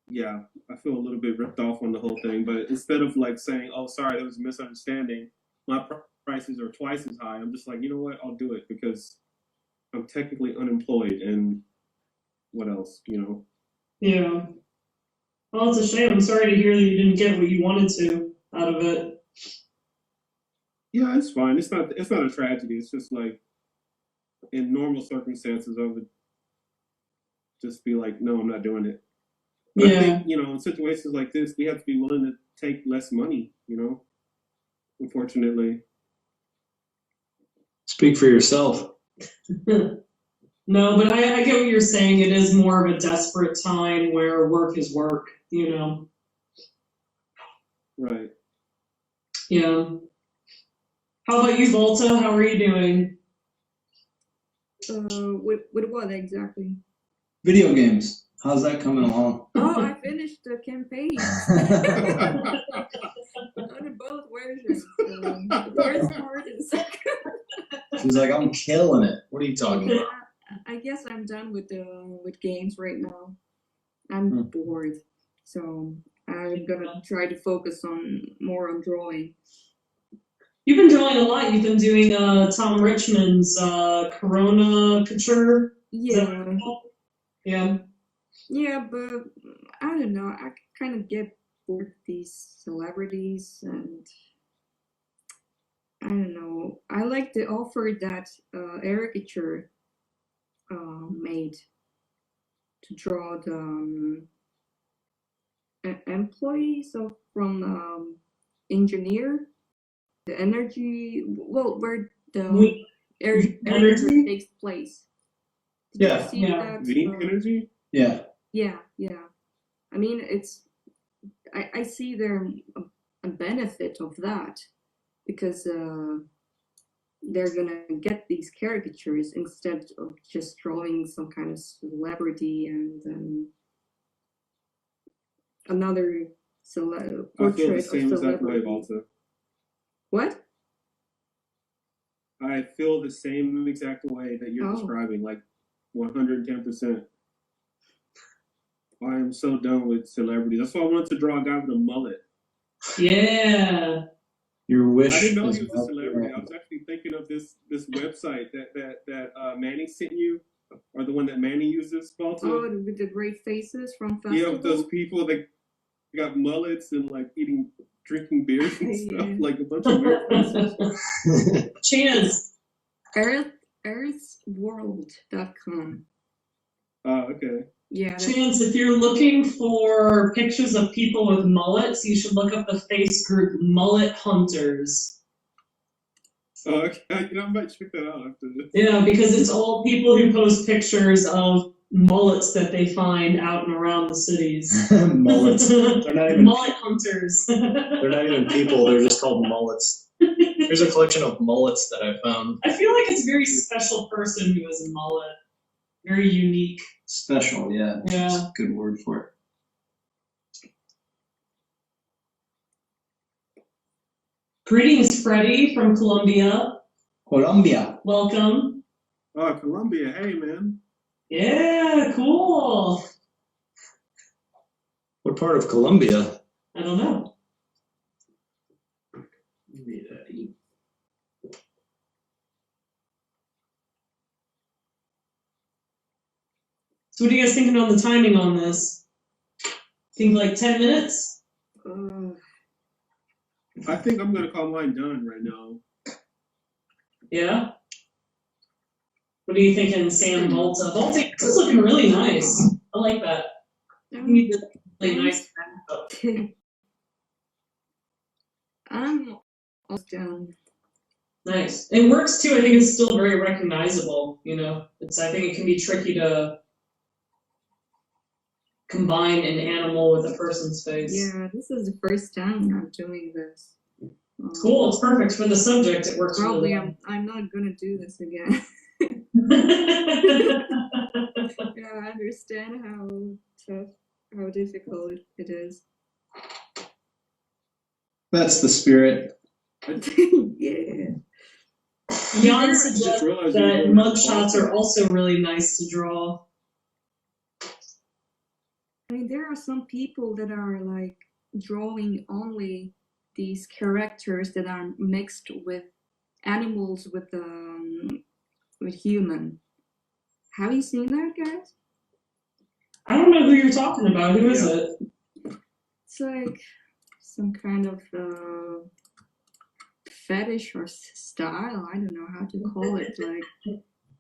yeah, I feel a little bit ripped off on the whole thing. But instead of like saying, oh, sorry, there was a misunderstanding, my prices are twice as high, I'm just like, you know what, I'll do it because I'm technically unemployed and what else, you know? Yeah. Well, it's a shame. I'm sorry to hear that you didn't get what you wanted to out of it. Yeah, it's fine. It's not a tragedy. It's just like in normal circumstances, I would just be like, no, I'm not doing it. But I think, you know, in situations like this, we have to be willing to take less money, you know, unfortunately. Speak for yourself. No, but I get what you're saying. It is more of a desperate time where work is work, you know. Right. Yeah. How about you, Valta? How are you doing? With what exactly? Video games. How's that coming along? Oh, I finished the campaign. On both versions. The first part and the second. She's like, I'm killing it. What are you talking about? I guess I'm done with games right now. I'm bored, so I'm gonna try to focus more on drawing. You've been drawing a lot. You've been doing Tom Richmond's Corona Couture. Yeah. Yeah. Yeah, but I don't know. I kind of get bored with these celebrities, and I don't know. I like the offer that Caricature made to draw the employees from engineer, the energy, well, where the energy takes place. Did you see that? Green energy? Yeah. Yeah. I mean, I see their a benefit of that, because they're gonna get these caricatures instead of just drawing some kind of celebrity and then another I feel the portrait same of exact way, celebrity. Valta. What? I feel the same exact way that you're Oh. describing, like 110%. I am so done with celebrities. That's why I wanted to draw a guy with a mullet. Yeah. Your wish. I didn't know is he was a well celebrity. I granted. was actually thinking of this website that Manny sent you, or the one that Manny uses, Valta. Oh, with the great faces from festival. Yeah, with those people that got mullets and like drinking beers and stuff, Yeah. like a bunch of weird faces. Chance. Earthworld.com. Oh, okay. Yeah. Chance, if you're looking for pictures of people with mullets, you should look up the face group Mullet Hunters. Oh, okay. I might check that out after this. Yeah, because it's all people who post pictures of mullets that they find out and around the cities. Mullets. They're not even Mullet Hunters. they're not even people, they're just called mullets. Here's a collection of mullets that I found. I feel like it's a very special person who has a mullet. Very unique. Special, yeah. Yeah. That's a good word for it. Greetings, Freddie from Colombia. Colombia. Welcome. Oh, Colombia. Hey, man. Yeah, cool. What part of Colombia? I don't know. So what are you guys thinking on the timing on this? Think like 10 minutes? I think I'm gonna call mine done right now. Yeah? What are you thinking, Sam Volta? Volta, this is looking really nice. I like that. You did really nice. I'm almost done. Nice. It works too. I think it's still very recognizable. You know, I think it can be tricky to combine an animal with a person's face. Yeah, this is the first time I'm doing this. Cool. It's perfect for the subject. It works Probably really I'm not gonna do this again. well. Yeah, I understand how tough, how difficult it is. That's the spirit. Yeah. Jan Just suggests realized that you were mugshots are also really nice to draw. I mean, there are some people that are like drawing only these characters that are mixed with animals with human. Have you seen that, guys? I don't know who you're talking about. Who is it? It's like some kind of fetish or style. I don't know how to call it.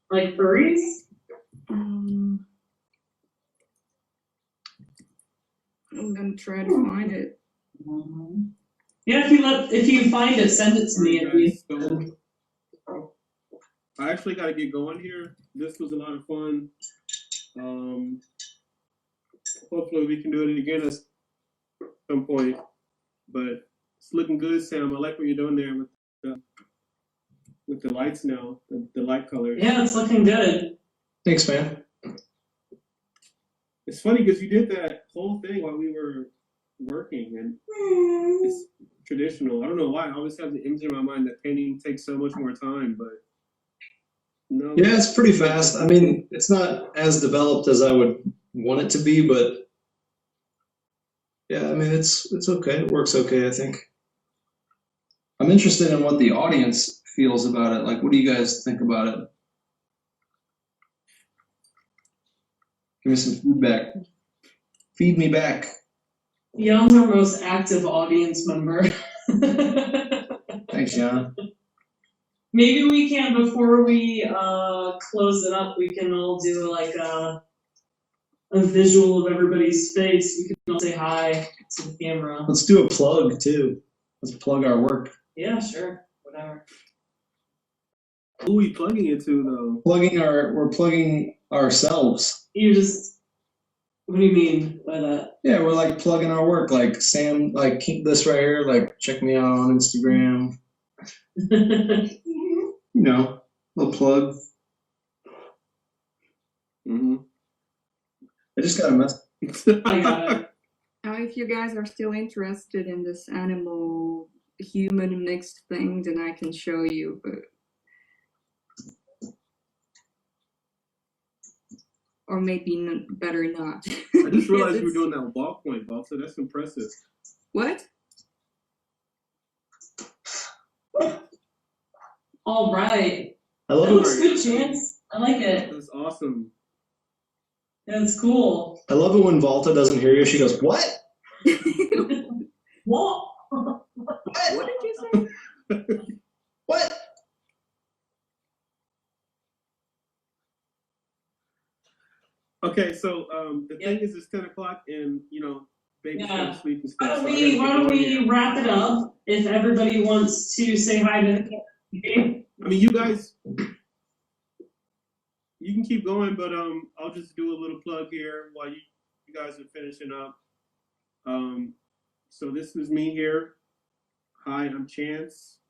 Like furries? I'm gonna try to find it. Yeah, if you find it, send it to me. I actually got to get going here. This was a lot of fun. Hopefully we can do it again at some point. But it's looking good, Sam. I like what you're doing there with the lights now, the light colors. Yeah, it's looking good. Thanks, man. It's funny because you did that whole thing while we were working, and it's traditional. I don't know why. I always have the image in my mind that painting takes so much more time, but no. Yeah, it's pretty fast. I mean, it's not as developed as I would want it to be, but yeah, I mean, it's okay. It works okay, I think. I'm interested in what the audience feels about it. Like, what do you guys think about it? Give me some feedback. Feed me back. Jan's our most active audience member. Thanks, Jan. Maybe we can, before we close it up, we can all do like a visual of everybody's face. We can all say hi to the camera. Let's do a plug, too. Let's plug our work. Yeah, sure. Whatever. Who are we plugging it to, though? We're plugging ourselves. We What do you mean by that? Yeah, we're like plugging our work. Like Sam, like keep this right here. Like check me out on Instagram. You know, little plug. Mm-hmm. I just got a message. I got it. Now, if you guys are still interested in this animal human mixed thing, then I can show you, but or maybe better not. I just realized you were doing that ballpoint, Valta. That's impressive. What? All right. I That love looks it. good, Chance. I like it. That's awesome. That's cool. I love it when Valta doesn't hear you. She goes, "What? What? What did you say? What?" Okay, so the thing is, it's 10 o'clock, and you know, baby's going Yeah. to sleep and Why stuff. don't So we wrap it up? If everybody wants to say hi to the I mean, you guys, you can keep going, but I'll just do a little plug here while you guys are finishing up. So this is me here. Hi, I'm Chance,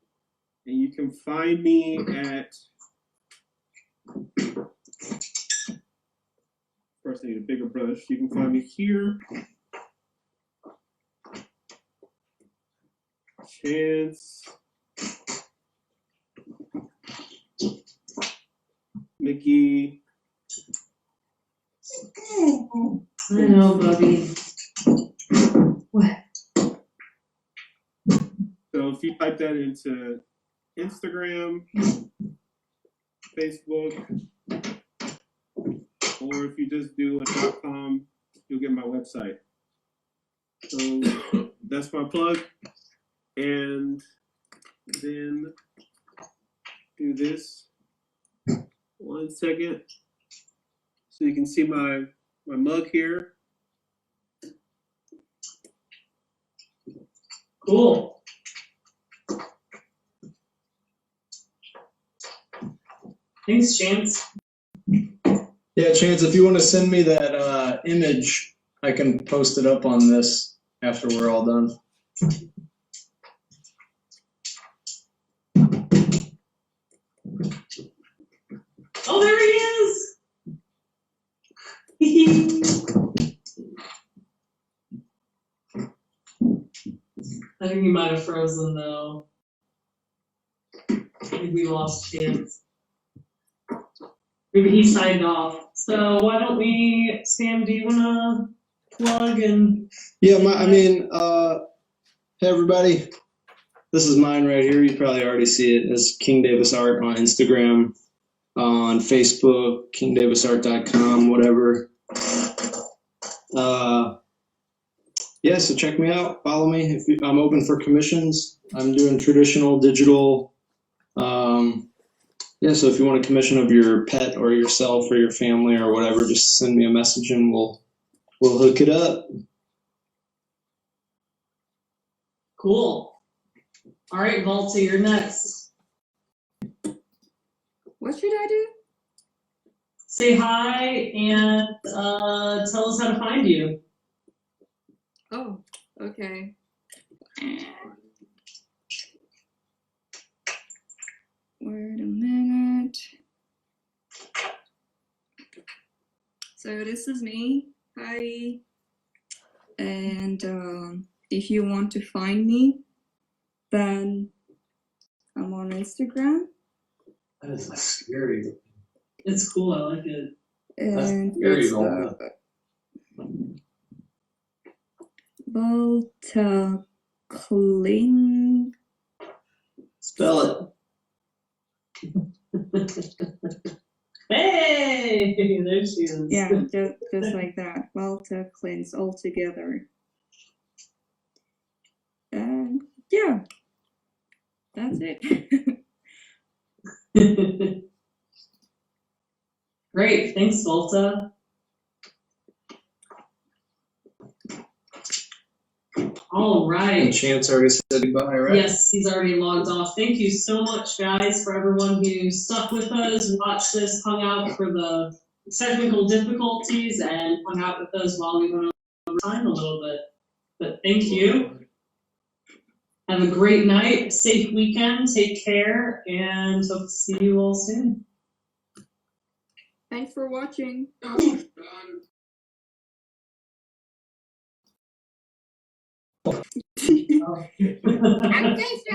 and you can find me at. First, I need a bigger brush. You can find me here. Chance. McGee. I know, Bubby. What? So if you type that into Instagram, Facebook, or if you just do a .com, you'll get my website. So that's my plug. And then do this. 1 second. So you can see my mug here. Cool. Thanks, Chance. Yeah, Chance, if you want to send me that image, I can post it up on this after we're all done. Oh, there he is! I think he might have frozen though. I think we lost Chance. Maybe he signed off. So why don't we, Sam, do you wanna plug and Yeah, hey everybody. This is mine right here. You probably already see it. It's KingDavis Art on Instagram, on Facebook, KingDavisArt.com, whatever. Yeah, so check me out. Follow me. I'm open for commissions. I'm doing traditional, digital. Yeah, so if you want a commission of your pet or yourself or your family or whatever, just send me a message and we'll hook it up. cool. All right, Valta, you're next. What should I do? Say hi and tell us how to find you. Oh, okay. Wait a minute. So this is me. Hi. And if you want to find me, then I'm on Instagram. That is scary. It's cool, I like it. And very it's Valta. Valta Klints. Spell it. Hey, there she is. Yeah, just like that. Valta Klints all together. And yeah, that's it. Great, thanks, Valta. All right. And Chance already said goodbye, right? Yes, he's already logged off. Thank you so much, guys, for everyone who stuck with us, watched this, hung out for the technical difficulties and hung out with us while we went over time a little bit. But thank you. Have a great night, a safe weekend, take care, and hope to see you all soon. Thanks for watching. Oh, I'm just